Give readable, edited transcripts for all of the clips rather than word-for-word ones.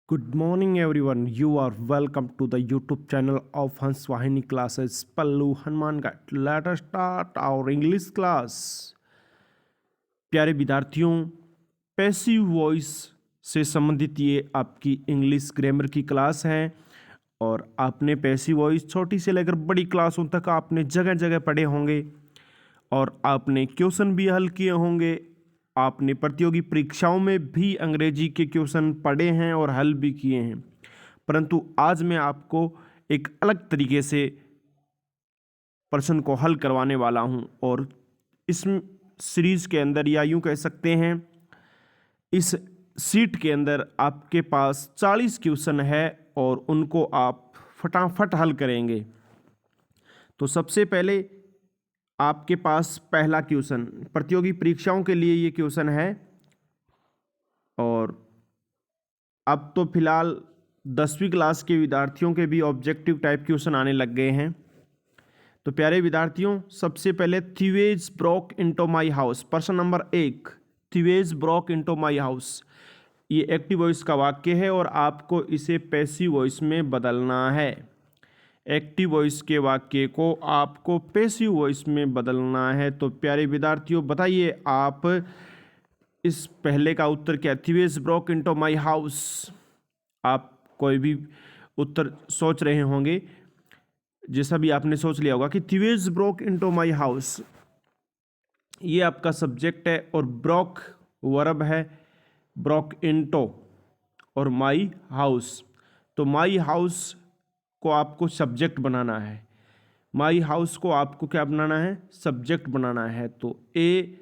Good morning, everyone. You are welcome to the YouTube channel of Hans Wahini Classes. Pallu Hanuman Guide. Let us start our English class. प्यारे विद्यार्थियों, passive voice से संबंधित ये आपकी English grammar की class है और आपने पैसिव वॉइस छोटी से लेकर बड़ी क्लासों तक आपने जगह जगह पढ़े होंगे और आपने क्वेश्चन भी हल किए होंगे। आपने प्रतियोगी परीक्षाओं में भी अंग्रेजी के क्वेश्चन पढ़े हैं और हल भी किए हैं, परंतु आज मैं आपको एक अलग तरीके से प्रश्न को हल करवाने वाला हूं। और इस सीरीज के अंदर, या यूं कह सकते हैं इस सीट के अंदर, आपके पास 40 क्वेश्चन है और उनको आप फटाफट हल करेंगे। तो सबसे पहले आपके पास पहला क्वेश्चन, प्रतियोगी परीक्षाओं के लिए ये क्वेश्चन है और अब तो फिलहाल 10वीं क्लास के विद्यार्थियों के भी ऑब्जेक्टिव टाइप क्वेश्चन आने लग गए हैं। तो प्यारे विद्यार्थियों, सबसे पहले thieves broke into my house, प्रश्न number 1, thieves broke into my house. ये एक्टिव वॉइस का वाक्य है और आपको इसे पैसिव वॉइस में बदलना है। एक्टिव वॉइस के वाक्य को आपको पैसिव वॉइस में बदलना है। तो प्यारे विद्यार्थियों, बताइए आप इस पहले का उत्तर क्या है? थीवेज ब्रोक इनटू माय हाउस। आप कोई भी उत्तर सोच रहे होंगे, जैसा भी आपने सोच लिया होगा कि थीवेज ब्रोक इनटू माय हाउस, ये आपका सब्जेक्ट है और ब्रोक वर्ब है, ब्रोक इनटू और माय हाउस। तो माय हाउस को आपको सब्जेक्ट बनाना है। माई हाउस को आपको क्या बनाना है? सब्जेक्ट बनाना है। तो ए,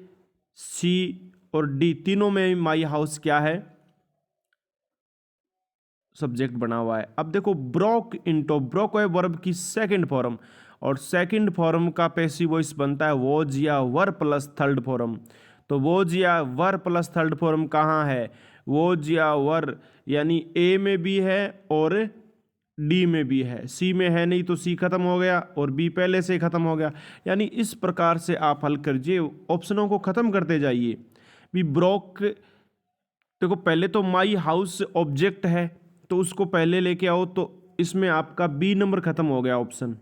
सी और डी तीनों में माई हाउस क्या है? सब्जेक्ट बना हुआ है। अब देखो, ब्रोक इनटू, ब्रोक है वर्ब की सेकंड फॉर्म और सेकंड फॉर्म का पैसिव वॉइस बनता है वॉज या वर प्लस थर्ड फॉर्म। तो वॉज या वर प्लस थर्ड फॉर्म कहाँ है? वॉज या वर यानी ए में भी है और डी में भी है, सी में है नहीं तो सी खत्म हो गया और बी पहले से खत्म हो गया। यानी इस प्रकार से आप हल करिए, ऑप्शनों को खत्म करते जाइए। भी ब्रोक, देखो पहले तो माई हाउस ऑब्जेक्ट है तो उसको पहले लेके आओ, तो इसमें आपका बी नंबर खत्म हो गया ऑप्शन।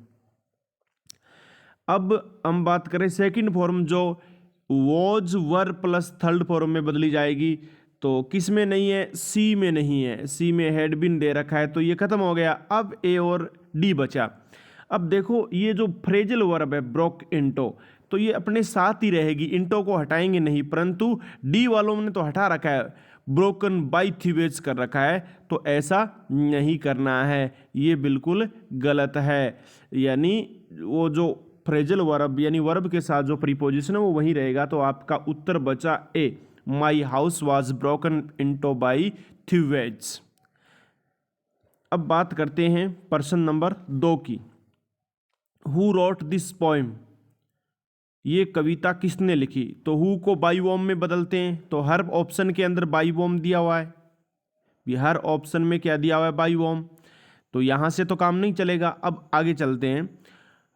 अब हम बात करें सेकंड फॉर्म, जो was were plus third form में बदली जाएगी। तो किस में नहीं है? सी में नहीं है, सी में हैड बीन दे रखा है तो ये खत्म हो गया। अब ए और डी बचा। अब देखो, ये जो फ्रेजल वर्ब है ब्रोक इनटू, तो ये अपने साथ ही रहेगी, इनटू को हटाएंगे नहीं, परंतु डी वालों ने तो हटा रखा है, ब्रोकन बाय थीवेज कर रखा है, तो ऐसा नहीं करना है, ये बिल्कुल गलत है। यानी वो जो फ्रेजल वर्ब यानी वर्ब के साथ जो प्रीपोजिशन है वो वही रहेगा। तो आपका उत्तर बचा A, my house was broken into by thieves. अब बात करते हैं प्रश्न नंबर 2 की। हु रोट दिस पोएम, ये कविता किसने लिखी? तो हु को बाई वॉम में बदलते हैं, तो हर ऑप्शन के अंदर बाई वॉम दिया हुआ है, हर ऑप्शन में क्या दिया हुआ है? By whom. तो यहां से तो काम नहीं चलेगा। अब आगे चलते हैं।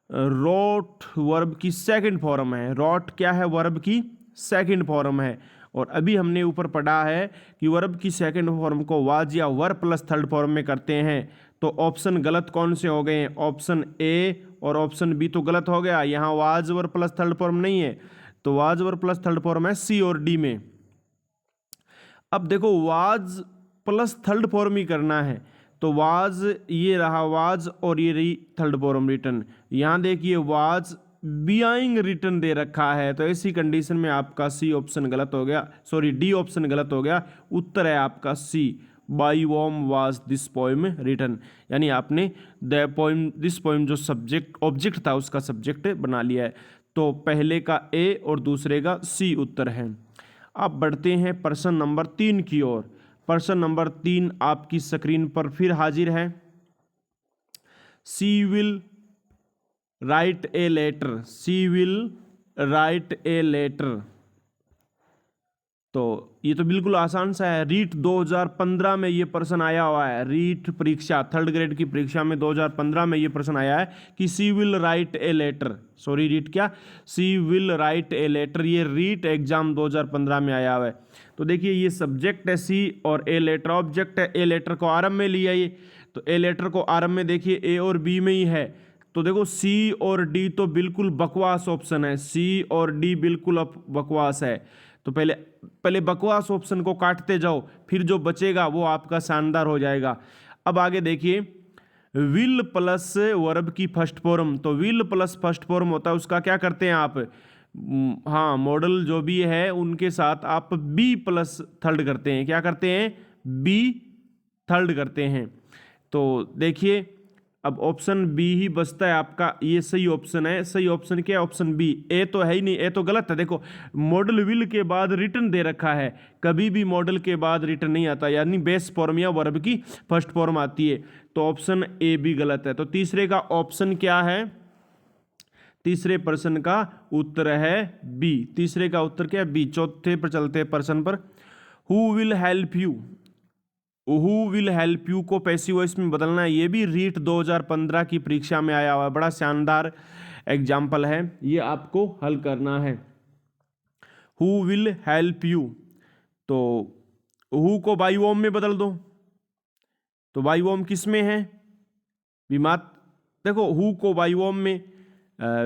रोट वर्ब की सेकंड फॉर्म है, रोट क्या है? वर्ब की सेकंड फॉर्म है। और अभी हमने ऊपर पढ़ा है कि वर्ब की सेकंड फॉर्म को वाज या वर प्लस थर्ड फॉर्म में करते हैं। तो ऑप्शन गलत कौन से हो गए? ऑप्शन ए और ऑप्शन बी तो गलत हो गया, यहाँ was were plus third form नहीं है, तो was were plus third form है सी और डी में। अब देखो, वाज प्लस थर्ड फॉर्म ही करना है, तो वाज ये रहा वाज और ये रही थर्ड फॉर्म रिटर्न। यहां देखिए वाज बियाइंग रिटर्न दे रखा है, तो ऐसी कंडीशन में आपका सी ऑप्शन गलत हो गया, सॉरी डी ऑप्शन गलत हो गया। उत्तर है आपका C, by whom was this poem written. यानी आपने द पोएम, दिस पोएम जो सब्जेक्ट ऑब्जेक्ट था उसका सब्जेक्ट बना लिया है। तो पहले का ए और दूसरे का सी उत्तर है। अब बढ़ते हैं प्रश्न नंबर 3 की ओर। प्रश्न नंबर 3 आपकी स्क्रीन पर फिर हाजिर है। She will write a letter, she will write a letter. तो ये तो बिल्कुल आसान सा है। रीट 2015 में ये प्रश्न आया हुआ है, रीट परीक्षा 3rd ग्रेड की परीक्षा में 2015 में ये प्रश्न आया है कि she will write a letter, sorry REET क्या, she will write a letter, ये रीट एग्जाम 2015 में आया हुआ है। तो देखिए ये सब्जेक्ट है सी और ए लेटर ऑब्जेक्ट है। ए लेटर को आरंभ में लिया ये, तो ए लेटर को आरंभ में देखिए ए और बी में ही है। तो देखो सी और डी तो बिल्कुल बकवास ऑप्शन है, सी और डी बिल्कुल बकवास है। तो पहले बकवास ऑप्शन को काटते जाओ, फिर जो बचेगा वो आपका शानदार हो जाएगा। अब आगे देखिए, विल प्लस वर्ब की फर्स्ट फॉर्म, तो विल प्लस फर्स्ट फॉर्म होता है उसका क्या करते हैं आप, हाँ मॉडल जो भी है उनके साथ आप बी प्लस थर्ड करते हैं। क्या करते हैं, बी थर्ड करते हैं। तो देखिए अब ऑप्शन बी ही बचता है आपका, ये सही ऑप्शन है। सही ऑप्शन क्या है, ऑप्शन बी। ए तो है ही नहीं, ए तो गलत है। देखो मॉडल विल के बाद रिटर्न दे रखा है, कभी भी मॉडल के बाद रिटर्न नहीं आता, यानी बेस फॉर्म या वर्ब की फर्स्ट फॉर्म आती है। तो ऑप्शन ए भी गलत है। तो तीसरे का ऑप्शन क्या है, तीसरे प्रश्न का उत्तर है बी। तीसरे का उत्तर क्या है, बी। चौथे पर चलते हैं प्रश्न पर। Who will help you, who will help you को पैसिव वॉइस में बदलना है। ये भी रीट 2015 की परीक्षा में आया हुआ है, बड़ा शानदार एग्जाम्पल है, ये आपको हल करना है। हु विल हेल्प यू, तो हु को बाई वॉर्म में बदल दो। तो बाई वॉर्म किस में है, विमात, देखो हु को बाई वॉर्म में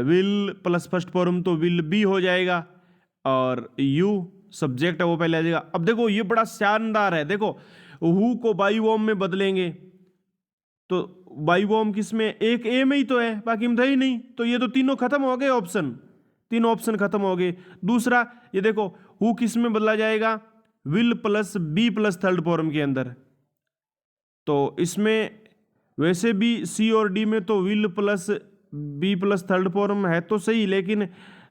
विल प्लस फर्स्ट फॉर्म तो विल बी हो जाएगा, और यू सब्जेक्ट है वो पहले आ जाएगा। अब देखो ये बड़ा शानदार है, देखो हु को बाई वॉर्म में बदलेंगे तो बाई वॉर्म किस में, एक ए में ही तो है, बाकी में था ही नहीं। तो ये तो तीनों खत्म हो गए ऑप्शन, तीनों ऑप्शन खत्म हो गए। दूसरा ये देखो हु किस में बदला जाएगा, will plus be plus third form के अंदर। तो इसमें वैसे भी सी और डी में तो will plus be plus third form है तो सही, लेकिन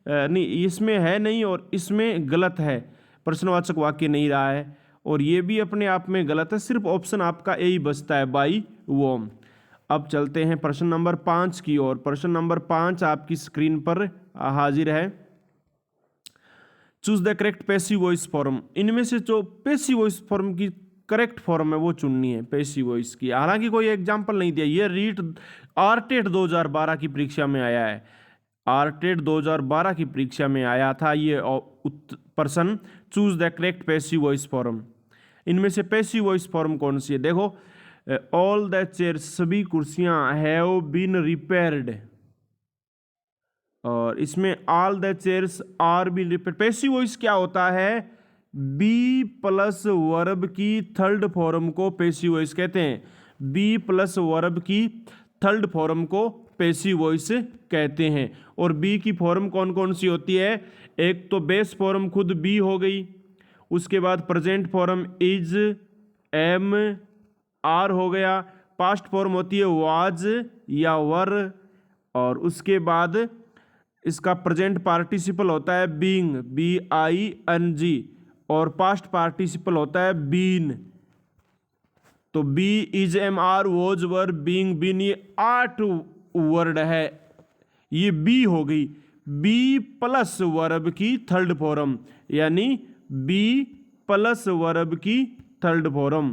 नहीं इसमें है नहीं और इसमें गलत है, प्रश्नवाचक वाक्य नहीं रहा है, और ये भी अपने आप में गलत है। सिर्फ ऑप्शन आपका ए ही बचता है, बाई वॉर्म। अब चलते हैं प्रश्न नंबर 5 की ओर। प्रश्न नंबर 5 आपकी स्क्रीन पर हाजिर है। Choose the correct passive voice form, इनमें से जो पैसिव वॉइस फॉर्म की करेक्ट फॉर्म है वो चुननी है पैसिव वॉइस की। हालांकि कोई एग्जांपल नहीं दिया, ये रीट आरटेट 2012 की परीक्षा में आया है, आरटेट 2012 की परीक्षा में आया था ये प्रश्न। Choose the correct passive voice form, इनमें से पैसिव वॉइस फॉर्म कौन सी है, देखो ऑल द चेयर्स, सभी कुर्सियां, हैव बीन रिपेयर्ड, और इसमें all the chairs are been repaired. Passive voice क्या होता है, बी प्लस वर्ब की थर्ड फॉर्म को पैसिव वॉइस कहते हैं, बी प्लस वर्ब की थर्ड फॉर्म को पैसिव वॉइस कहते हैं। और बी की फॉर्म कौन कौन सी होती है, एक तो बेस फॉर्म खुद बी हो गई, उसके बाद present form is, am, are हो गया, पास्ट फॉर्म होती है वाज या वर, और उसके बाद इसका प्रेजेंट पार्टिसिपल होता है being, B I N G, और पास्ट पार्टिसिपल होता है बीन। तो be, is, am, are, was, were, being, been, ये 8 वर्ड है, ये बी हो गई। बी प्लस वर्ब की थर्ड फॉर्म, यानी बी प्लस वर्ब की third form,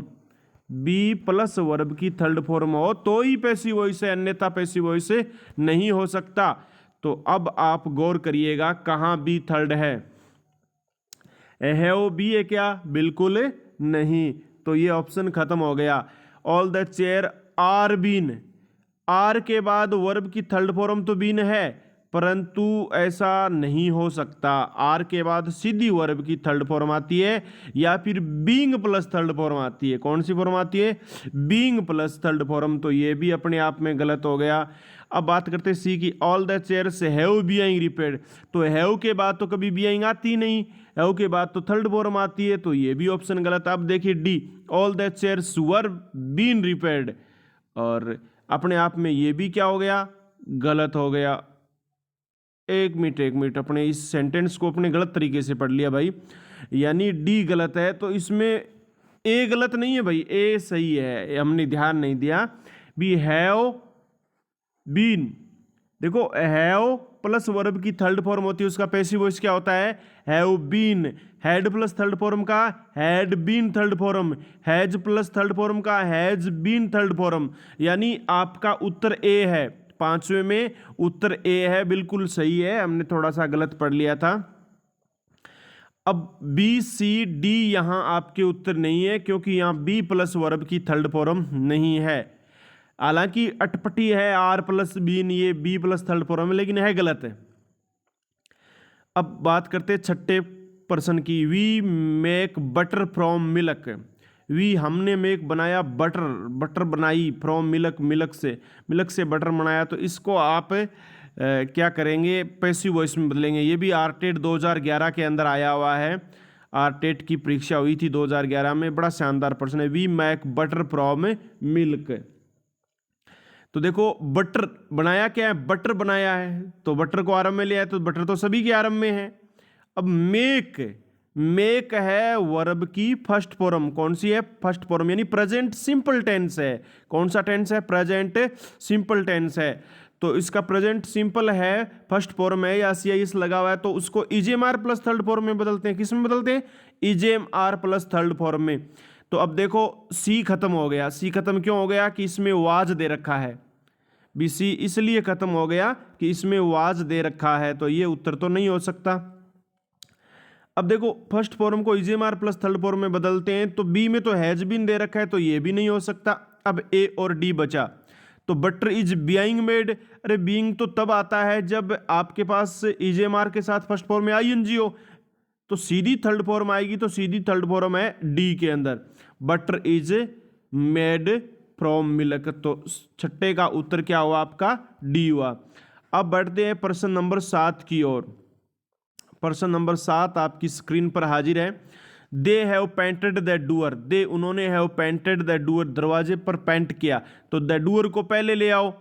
be plus verb की थर्ड फॉर्म हो तो ही पैसिव वॉइस है, अन्यथा पैसिव वॉइस नहीं हो सकता। तो अब आप गौर करिएगा कहां बी थर्ड है, हैव बी है क्या, बिल्कुल नहीं, तो ये ऑप्शन खत्म हो गया। All the chair are been, are के बाद वर्ब की थर्ड फॉर्म तो बीन है, परंतु ऐसा नहीं हो सकता, आर के बाद सीधी वर्ब की थर्ड फॉर्म आती है, या फिर बीइंग प्लस थर्ड फॉर्म आती है। कौन सी फॉर्म आती है, बीइंग प्लस थर्ड फॉर्म, तो ये भी अपने आप में गलत हो गया। अब बात करते हैं सी की, all the chairs have being repaired, तो हैव के बाद तो कभी बीइंग आती नहीं, हैव के बाद तो थर्ड फॉर्म आती है, तो ये भी ऑप्शन गलत। अब देखिए D, all the chairs were been repaired, और अपने आप में ये भी क्या हो गया, गलत हो गया। एक मिनट, अपने इस सेंटेंस को अपने गलत तरीके से पढ़ लिया भाई, यानी डी गलत है, तो इसमें ए गलत नहीं है भाई, ए सही है, हमने ध्यान नहीं दिया। बी हैव बीन, देखो हैव प्लस वर्ब की थर्ड फॉर्म होती है उसका पैसिव वॉइस क्या होता है? Have been. Had plus third form का had been third form, has plus third form का हैज बीन थर्ड फॉर्म। यानी आपका उत्तर ए है, पांचवें में उत्तर ए है, बिल्कुल सही है, हमने थोड़ा सा गलत पढ़ लिया था। अब बी सी डी यहां आपके उत्तर नहीं है क्योंकि यहां बी प्लस वर्ब की थर्ड फॉर्म नहीं है। हालांकि अटपटी है आर प्लस बीन, ये बी प्लस थर्ड फॉर्म है, लेकिन है गलत है। अब बात करते हैं छठे पर्सन की। We make butter from milk. We हमने मेक बनाया बटर, बटर बनाई फ्रॉम मिल्क, मिल्क से बटर बनाया। तो इसको आप क्या करेंगे? पैसिव वॉइस में बदलेंगे। ये भी आरटेट 2011 के अंदर आया हुआ है। आरटेट की परीक्षा हुई थी 2011 में, बड़ा शानदार प्रश्न है। We make butter from milk. तो देखो बटर बनाया क्या है? बटर बनाया है, तो बटर को आरंभ में ले आए, तो बटर तो सभी के आरंभ में है। अब मेक, मेक है वर्ब की फर्स्ट फॉर्म। कौन सी है? फर्स्ट फॉर्म, यानी प्रेजेंट सिंपल टेंस है। कौन सा टेंस है? प्रेजेंट सिंपल टेंस है। तो इसका प्रेजेंट सिंपल है, फर्स्ट फॉर्म है या सीआईएस लगा हुआ है, तो उसको इजेएमआर प्लस थर्ड फॉर्म में बदलते हैं। किस में बदलते हैं? इजेएमआर प्लस थर्ड फॉर्म में। तो अब देखो सी खत्म हो गया। सी खत्म क्यों हो गया? कि इसमें वाज दे रखा है। बी सी इसलिए खत्म हो गया कि इसमें वाज दे रखा है, तो ये उत्तर तो नहीं हो सकता। अब देखो फर्स्ट फॉर्म को इजेएमआर प्लस थर्ड फॉर्म में बदलते हैं, तो बी में तो हैज बीन दे रखा है, तो ये भी नहीं हो सकता। अब ए और डी बचा। तो बटर इज बीइंग मेड। अरे बीइंग तो तब आता है जब आपके पास इजेएमआर के साथ फर्स्ट फॉर्म में आईएनजी हो, तो सीधी थर्ड फॉर्म आएगी। तो सीधी थर्ड फॉर्म है डी के अंदर, butter is made from milk. तो छठे का उत्तर क्या हुआ? आपका डी हुआ। अब बढ़ते हैं प्रश्न नंबर 7 की ओर। प्रश्न नंबर 7 आपकी स्क्रीन पर हाजिर है। They have painted the door. They उन्होंने हैव पेंटेड द डूअर, दरवाजे पर पेंट किया। तो द डूअर को पहले ले आओ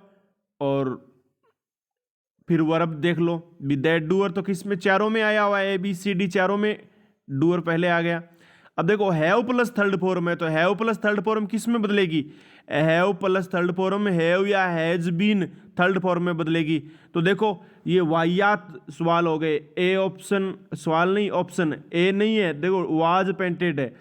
और फिर वर्ब देख लो। दैट डूअर तो किस में? चारों में आया हुआ है, ए बी सी डी चारों में डूअर पहले आ गया। अब देखो हैव प्लस थर्ड फॉर्म है, तो हैव प्लस थर्ड फॉर्म किस में बदलेगी? Have plus third form have या हैज बीन थर्ड फॉर्म में बदलेगी। तो देखो ये वाहियात सवाल हो गए। ए ऑप्शन सवाल नहीं, ऑप्शन ए नहीं है, देखो वाज पेंटेड है।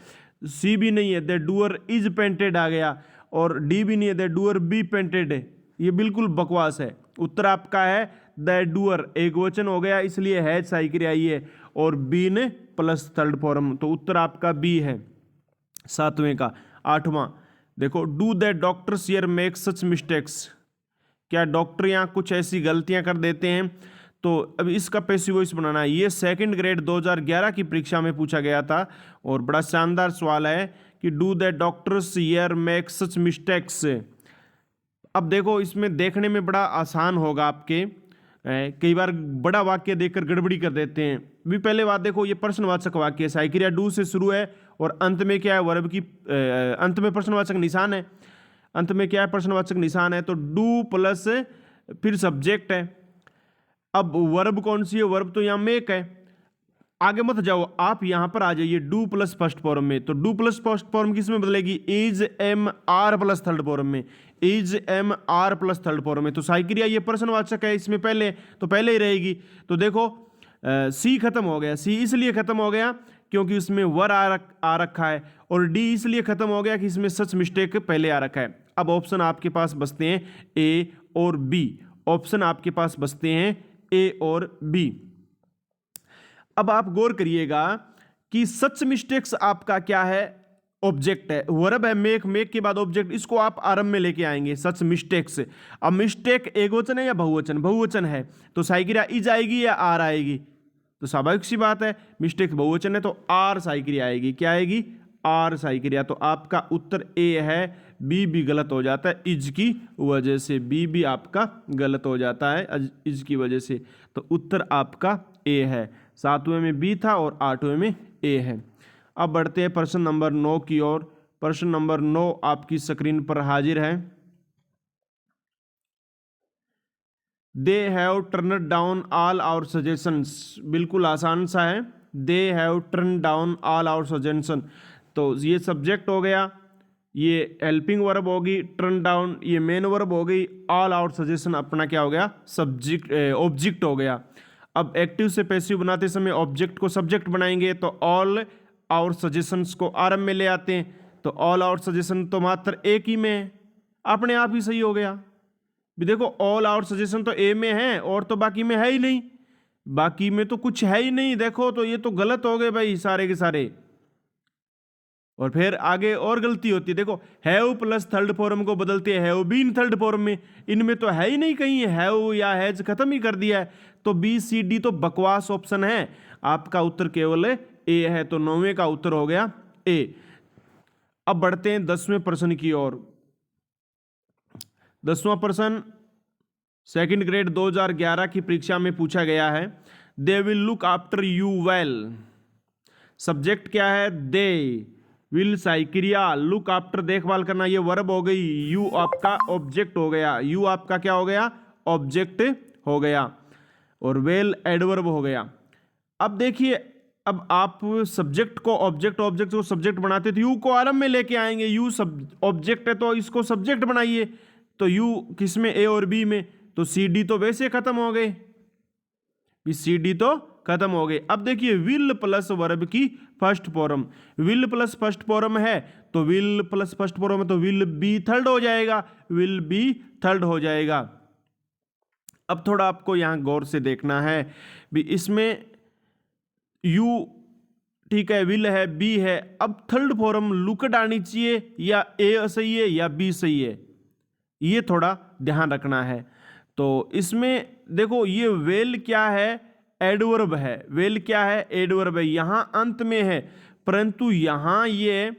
सी भी नहीं है, द डूअर इज पेंटेड आ गया। और डी भी नहीं है, द डूअर बी पेंटेड है। ये बिल्कुल बकवास है। उत्तर आपका है द डूअर, एक वचन हो गया इसलिए हैज सही क्रिया आई है, और बी ने प्लस थर्ड फॉर्म। तो उत्तर आपका बी है सातवें का। आठवां देखो, do the doctors here make such mistakes. क्या डॉक्टर यहाँ कुछ ऐसी गलतियां कर देते हैं? तो अब इसका पैसिव वॉइस बनाना है। ये सेकंड ग्रेड 2011 की परीक्षा में पूछा गया था और बड़ा शानदार सवाल है कि do the doctors here make such mistakes. अब देखो इसमें देखने में बड़ा आसान होगा आपके, कई बार बड़ा वाक्य देखकर गड़बड़ी कर देते हैं। भी पहले बात देखो, ये प्रश्नवाचक वाक्य है, सही क्रिया डू से शुरू है और अंत में क्या है? वर्ब की अंत में प्रश्नवाचक निशान है। अंत में क्या है? प्रश्नवाचक निशान है। तो डू प्लस फिर सब्जेक्ट है। अब वर्ब कौन सी है? वर्ब तो यहाँ मेक है। आगे मत जाओ, आप यहां पर आ जाइए डू प्लस फर्स्ट फॉर्म में। तो डू प्लस फर्स्ट फॉर्म किस में बदलेगी? Is am are plus third form में। Is am are plus third form में। तो सही क्रिया ये प्रश्नवाचक है, इसमें पहले तो पहले ही रहेगी। तो देखो सी खत्म हो गया। सी इसलिए खत्म हो गया क्योंकि उसमें वर आ रखा है, और डी इसलिए खत्म हो गया कि इसमें सच मिस्टेक पहले आ रखा है। अब ऑप्शन आपके पास बचते हैं ए और बी। ऑप्शन आपके पास बचते हैं ए और बी। अब आप गौर करिएगा कि सच मिस्टेक्स आपका क्या है? ऑब्जेक्ट है, वर्ब है मेक, मेक के बाद ऑब्जेक्ट, इसको आप आरंभ में लेके आएंगे सच मिस्टेक्स। अब मिस्टेक एकवचन है या बहुवचन? बहुवचन है, तो सही क्रिया इज आएगी या आर आएगी? तो स्वाभाविक सी बात है, मिस्टेक बहुवचन है तो आर सही क्रिया आएगी। क्या आएगी? आर सही क्रिया। तो आपका उत्तर ए है। बी भी गलत हो जाता है इज की वजह से। बी भी आपका गलत हो जाता है इज की वजह से। तो उत्तर आपका ए है। सातवें में बी था और आठवें में ए है। अब बढ़ते हैं प्रश्न नंबर 9 की ओर। प्रश्न नंबर 9 आपकी स्क्रीन पर हाजिर है। They have turn down all our suggestions. बिल्कुल आसान सा है। They have turn down all our suggestion. तो ये सब्जेक्ट हो गया, ये हेल्पिंग वर्ब होगी, टर्न डाउन ये मेन वर्ब हो गई, ऑल आउट सजेशन अपना क्या हो गया, सब्जेक्ट ऑब्जेक्ट हो गया। अब एक्टिव से पैसिव बनाते समय ऑब्जेक्ट को सब्जेक्ट बनाएंगे तो ऑल आउट सजेशंस को आरंभ में ले आते हैं, तो ऑल आउट सजेशन तो मात्र एक ही में है, अपने आप ही सही हो गया। भी देखो ऑल आउट सजेशन तो ए में है और तो बाकी में है ही नहीं, बाकी में तो कुछ है ही नहीं, देखो तो ये तो गलत हो गए भाई सारे के सारे। और फिर आगे और गलती होती है, देखो हैव प्लस थर्ड फॉर्म को बदलते हैं हैव बीन थर्ड फॉर्म में, इनमें तो है ही नहीं कहीं हैव या हैज, खत्म ही कर दिया है। तो बी सी डी तो बकवास ऑप्शन है, आपका उत्तर केवल ए है, तो 9वें का उत्तर हो गया ए। अब बढ़ते हैं 10वें प्रश्न की ओर। 10वां प्रश्न सेकंड ग्रेड 2011 की परीक्षा में पूछा गया है। They will look after you well, subject क्या है, दे विल सही क्रिया, लुक आफ्टर देखभाल करना ये वर्ब हो गई, यू आपका ऑब्जेक्ट हो गया, यू आपका क्या हो गया, ऑब्जेक्ट हो गया, और वेल एडवर्ब हो गया। अब देखिए, अब आप सब्जेक्ट को ऑब्जेक्ट, ऑब्जेक्ट को सब्जेक्ट बनाते तो यू को आरंभ में लेके आएंगे, यू सब ऑब्जेक्ट है तो इसको सब्जेक्ट बनाइए, तो यू किस में, ए और बी में, तो सी डी तो वैसे खत्म हो गए, सी डी तो खत्म हो गए। अब देखिए विल प्लस वर्ब की first form, will plus first form है तो विल प्लस फर्स्ट फॉर्म है तो विल बी थर्ड हो जाएगा, विल बी थर्ड हो जाएगा। अब थोड़ा आपको यहां गौर से देखना है भी, इसमें यू ठीक है, विल है, बी है, अब थर्ड फॉर्म लुकड आनी चाहिए या ए सही है या बी सही है, ये थोड़ा ध्यान रखना है। तो इसमें देखो ये वेल क्या है, एडवर्ब है, वेल क्या है, एडवर्ब है, यहां अंत में है, परंतु यहां ये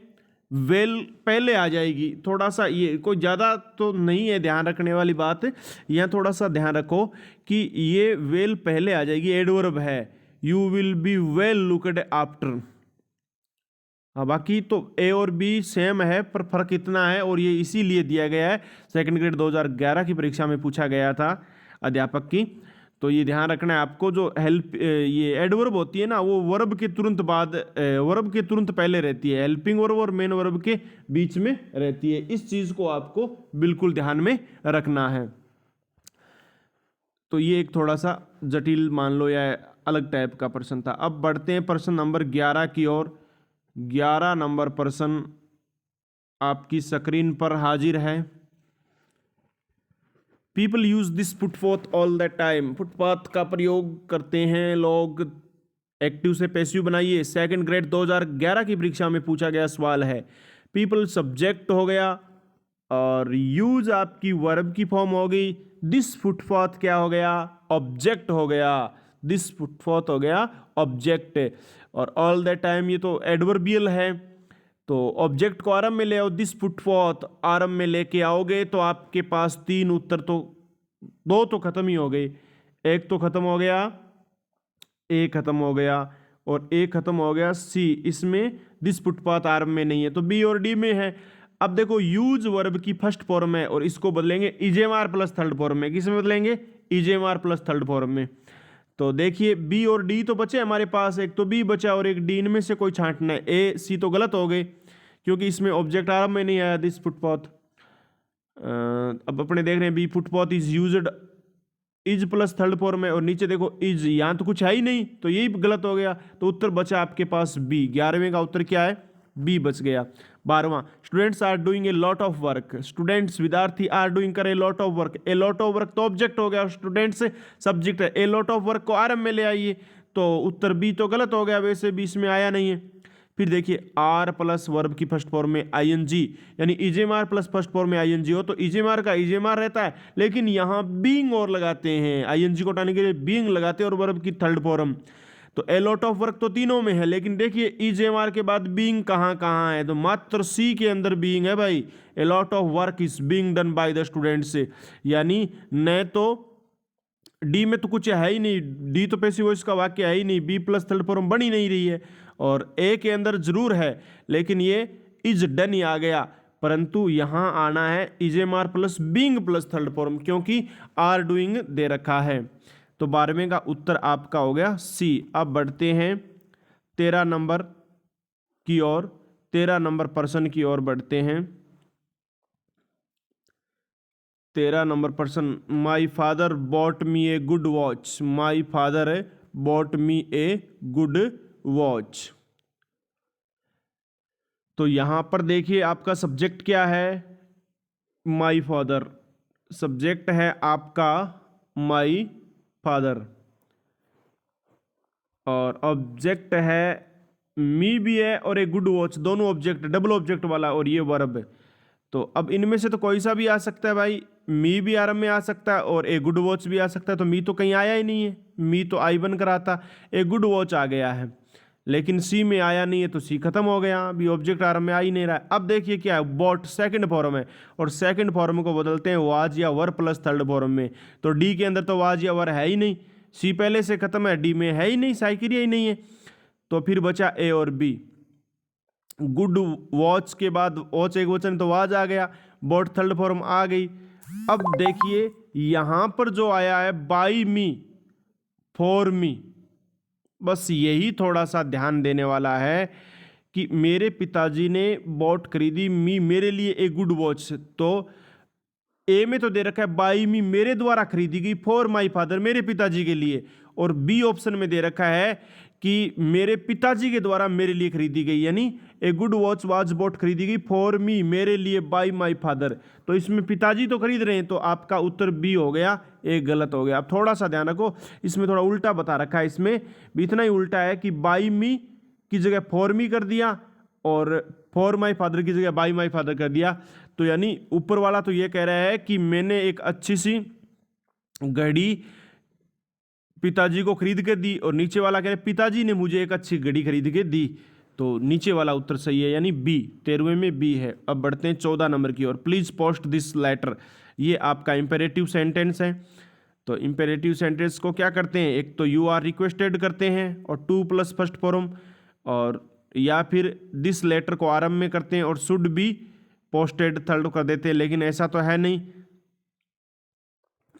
वेल पहले आ जाएगी। थोड़ा सा ये कोई ज़्यादा तो नहीं है ध्यान रखने वाली बात, यहाँ थोड़ा सा ध्यान रखो कि ये वेल पहले आ जाएगी, एडवर्ब है, you will be well looked after. हाँ, बाकी तो ए और बी सेम है पर फर्क इतना है, और ये इसीलिए दिया गया है, सेकंड ग्रेड 2011 की परीक्षा में पूछा गया था अध्यापक की। तो ये ध्यान रखना है आपको, जो हेल्प ये एडवर्ब होती है ना, वो वर्ब के तुरंत बाद, वर्ब के तुरंत पहले रहती है, हेल्पिंग वर्ब और मेन वर्ब के बीच में रहती है, इस चीज को आपको बिल्कुल ध्यान में रखना है। तो ये एक थोड़ा सा जटिल मान लो या अलग टाइप का प्रश्न था। अब बढ़ते हैं प्रश्न नंबर 11 की ओर। 11 नंबर प्रश्न आपकी स्क्रीन पर हाजिर है। People use this footpath all the time, footpath का प्रयोग करते हैं लोग, एक्टिव से पैसिव बनाइए। सेकंड ग्रेड 2011 की परीक्षा में पूछा गया सवाल है। पीपल सब्जेक्ट हो गया और यूज आपकी वर्ब की फॉर्म हो गई, दिस फुटपाथ क्या हो गया, ऑब्जेक्ट हो गया, दिस फुटपाथ हो गया ऑब्जेक्ट, और ऑल द टाइम ये तो एडवर्बियल है, तो ऑब्जेक्ट को आरंभ में ले आओ, दिस फुटपाथ आरंभ में लेके आओगे तो आपके पास 3 उत्तर, तो 2 तो खत्म ही हो गए, एक तो खत्म हो गया, ए खत्म हो गया और ए खत्म हो गया सी, इसमें दिस फुटपाथ आरंभ में नहीं है तो बी और डी में है। अब देखो यूज वर्ब की फर्स्ट फॉर्म है और इसको बदलेंगे इजेमार प्लस थर्ड फॉर्म में, किसमें बदलेंगे, इजेमार प्लस थर्ड फॉर्म में। तो देखिए बी और डी तो बचे हमारे पास, एक तो बी बचा और एक डी, इनमें से कोई छांटना है, ए सी तो गलत हो गए क्योंकि इसमें ऑब्जेक्ट आरंभ में नहीं आया, दिस फुटपाथ। अब अपने देख रहे हैं B footpath is used, is plus third form है और नीचे देखो इज, यहां तो कुछ है ही नहीं तो यही गलत हो गया, तो उत्तर बचा आपके पास बी। 11वें का उत्तर क्या है, बी बच गया। 12वां, students are doing a lot of work, students विद्यार्थी आर डूइंग करे lot of work, a lot of work तो ऑब्जेक्ट हो गया और स्टूडेंट्स सब्जेक्ट है, ए लॉट ऑफ वर्क को आरंभ में ले आइए, तो उत्तर बी तो गलत हो गया, वैसे भी इसमें आया नहीं है। फिर देखिए आर प्लस वर्ब की फर्स्ट फॉर्म में आईएनजी, यानी इजेमार प्लस फर्स्ट फॉर्म में आईएनजी हो तो इजेमार का इजेमार रहता है, लेकिन यहां बीइंग और लगाते हैं, आईएनजी को हटाने के लिए बीइंग लगाते हैं और वर्ब की थर्ड फॉर्म, तो ए लॉट ऑफ वर्क तो तीनों में है, लेकिन देखिए इजेमार के बाद बीइंग कहां कहां है, तो मात्र सी के अंदर बीइंग है भाई, ए lot of work is being done by the students, यानी न तो डी में तो कुछ है ही नहीं, डी तो पैसिव वॉइस का वाक्य है ही नहीं, बी प्लस थर्ड फॉर्म बन ही नहीं रही है, और ए के अंदर जरूर है लेकिन ये इज डन ही आ गया, परंतु यहां आना है is am are plus being plus third form, क्योंकि आर डूइंग दे रखा है। तो 12वें का उत्तर आपका हो गया सी। अब बढ़ते हैं 13 नंबर की ओर, 13 नंबर प्रश्न की ओर बढ़ते हैं। 13 नंबर प्रश्न, my father bot me A good watch. My father bot me A good watch. तो यहां पर देखिए आपका सब्जेक्ट क्या है, माई फादर। सब्जेक्ट है आपका माई फादर और ऑब्जेक्ट है मी भी है और एक गुड वॉच, दोनों ऑब्जेक्ट, डबल ऑब्जेक्ट वाला, और ये वर्ब है। तो अब इनमें से तो कोई सा भी आ सकता है भाई, मी भी आरंभ में आ सकता है और ए गुड वॉच भी आ सकता है। तो मी तो कहीं आया ही नहीं है, मी तो आई बनकर आता, ए गुड वॉच आ गया है, लेकिन सी में आया नहीं है तो सी खत्म हो गया, अभी ऑब्जेक्ट आरंभ में आ ही नहीं रहा है। अब देखिए क्या है, बॉट सेकंड फॉर्म है और सेकंड फॉर्म को बदलते हैं वाज या वर प्लस थर्ड फॉर्म में। तो डी के अंदर तो वाज या वर है ही नहीं, सी पहले से खत्म है, डी में है ही नहीं, साइकिल ही नहीं है। तो फिर बचा ए और बी। गुड वॉच के बाद वॉच एक वचन तो वाज आ गया, बॉट थर्ड फॉर्म आ गई। अब देखिए यहां पर जो आया है बाई मी, फॉर मी, बस यही थोड़ा सा ध्यान देने वाला है कि मेरे पिताजी ने बॉट खरीदी मी मेरे लिए एक गुड वॉच। तो ए में तो दे रखा है बाई मी मेरे द्वारा खरीदी गई, फॉर माई फादर मेरे पिताजी के लिए, और बी ऑप्शन में दे रखा है कि मेरे पिताजी के द्वारा मेरे लिए खरीदी गई, यानी a good watch was bought खरीदी गई फॉर मी मेरे लिए बाई माई फादर। तो इसमें पिताजी तो खरीद रहे हैं, तो आपका उत्तर बी हो गया, एक गलत हो गया। अब थोड़ा सा ध्यान रखो, इसमें थोड़ा उल्टा बता रखा है, इसमें भी इतना ही उल्टा है कि बाई मी की जगह फॉर मी कर दिया और फॉर माई फादर की जगह बाई माई फादर कर दिया। तो यानी ऊपर वाला तो ये कह रहा है कि मैंने एक अच्छी सी घड़ी पिताजी को खरीद के दी, और नीचे वाला कह रहे पिताजी ने मुझे एक अच्छी घड़ी खरीद के दी। तो नीचे वाला उत्तर सही है, यानी बी, 13वें में बी है। अब बढ़ते हैं 14 नंबर की ओर। प्लीज पोस्ट दिस लेटर, ये आपका इंपेरेटिव सेंटेंस है। तो इंपेरेटिव सेंटेंस को क्या करते हैं, एक तो यू आर रिक्वेस्टेड करते हैं और टू प्लस फर्स्ट फॉर्म, और या फिर दिस लेटर को आरंभ में करते हैं और शुड बी पोस्टेड थर्ड कर देते हैं, लेकिन ऐसा तो है नहीं।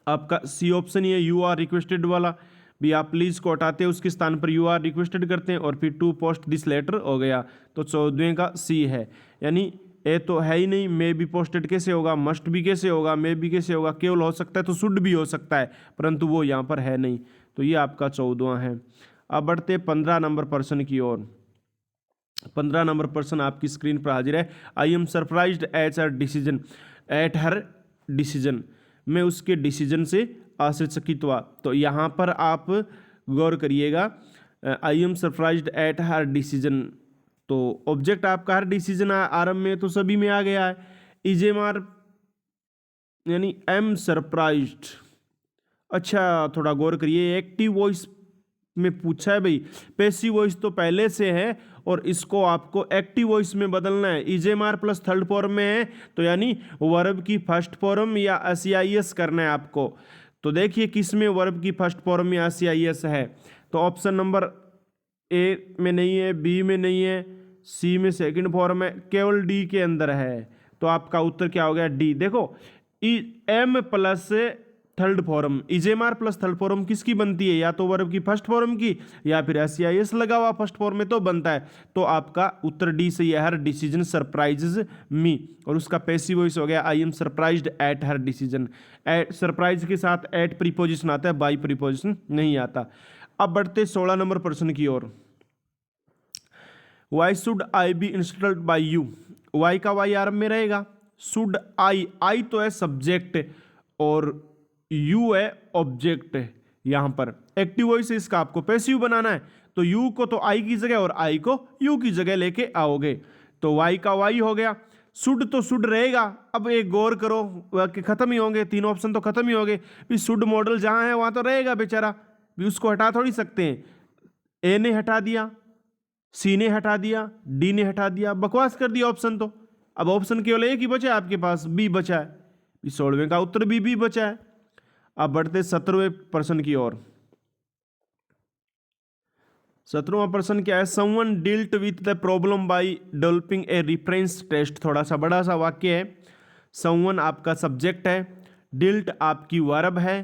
आपका सी ऑप्शन ही है, यू आर रिक्वेस्टेड वाला भी, आप प्लीज को हटाते हैं, उसके स्थान पर यू आर रिक्वेस्टेड करते हैं और फिर टू पोस्ट दिस लेटर हो गया। तो 14वें का सी है, यानी ए तो है ही नहीं, मे बी पोस्टेड कैसे होगा, मस्ट भी कैसे होगा, मे बी कैसे होगा, केवल हो सकता है तो शुड भी हो सकता है, परंतु वो यहाँ पर है नहीं। तो ये आपका 14वां है। अब बढ़ते 15 नंबर प्रश्न की ओर। 15 नंबर प्रश्न आपकी स्क्रीन पर हाजिर है। आई am surprised at her decision, eight her decision, मैं उसके डिसीजन से आश्चर्यचकित हुआ। तो यहाँ पर आप गौर करिएगा, आई am surprised at her decision, तो ऑब्जेक्ट आपका हर डिसीजन आरंभ में तो सभी में आ गया है। इजेमार यानी एम सरप्राइज्ड। अच्छा थोड़ा गौर करिए, एक्टिव वॉइस में पूछा है भाई, पैसिव वॉइस तो पहले से है और इसको आपको एक्टिव वॉइस में बदलना है। इजेमार प्लस थर्ड फॉर्म में है, तो यानी वर्ब की फर्स्ट फॉर्म या एसईआईएस करना है आपको। तो देखिए किस में वर्ब की फर्स्ट फॉर्म या एसईआईएस है, तो ऑप्शन नंबर ए में नहीं है, बी में नहीं है, सी में सेकंड फॉर्म है, केवल डी के अंदर है। तो आपका उत्तर क्या हो गया, डी। देखो am plus third form, is am are plus third form किसकी बनती है, या तो वर्ब की फर्स्ट फॉर्म की या फिर एसईआईएस लगा हुआ फर्स्ट फॉर्म में तो बनता है। तो आपका उत्तर डी सही है, हर डिसीजन सरप्राइजेज मी, और उसका पैसिव वॉइस हो गया I am surprised at her decision. At surprise के साथ एट प्रीपोजिशन आता है, बाई प्रीपोजिशन नहीं आता। अब बढ़ते 16 नंबर प्रश्न की ओर। Why should I be installed by you, why का वाई आरंभ में रहेगा, शुड आई, आई तो है सब्जेक्ट और यू है ऑब्जेक्ट। यहां पर एक्टिव वॉइस इसका आपको पैसिव बनाना है, तो यू को तो आई की जगह और आई को यू की जगह लेके आओगे। तो वाई का वाई हो गया, शुड तो शुड रहेगा। अब एक गौर करो, खत्म ही होंगे, तीन ऑप्शन तो खत्म ही होंगे। शुड मॉडल जहां है वहां तो रहेगा बेचारा, भी उसको हटा थोड़ी सकते हैं। ए ने हटा दिया, सी ने हटा दिया, डी ने हटा दिया, बकवास कर दिया ऑप्शन। तो अब ऑप्शन केवल एक ही बचा है आपके पास, बी बचा है। 16वें का उत्तर बी बचा है। अब बढ़ते 17वें प्रश्न की ओर। 17वां प्रश्न क्या है, someone dealt with the problem by developing a reference test. थोड़ा सा बड़ा सा वाक्य है। समवन आपका सब्जेक्ट है, डील्ट आपकी वर्ब है,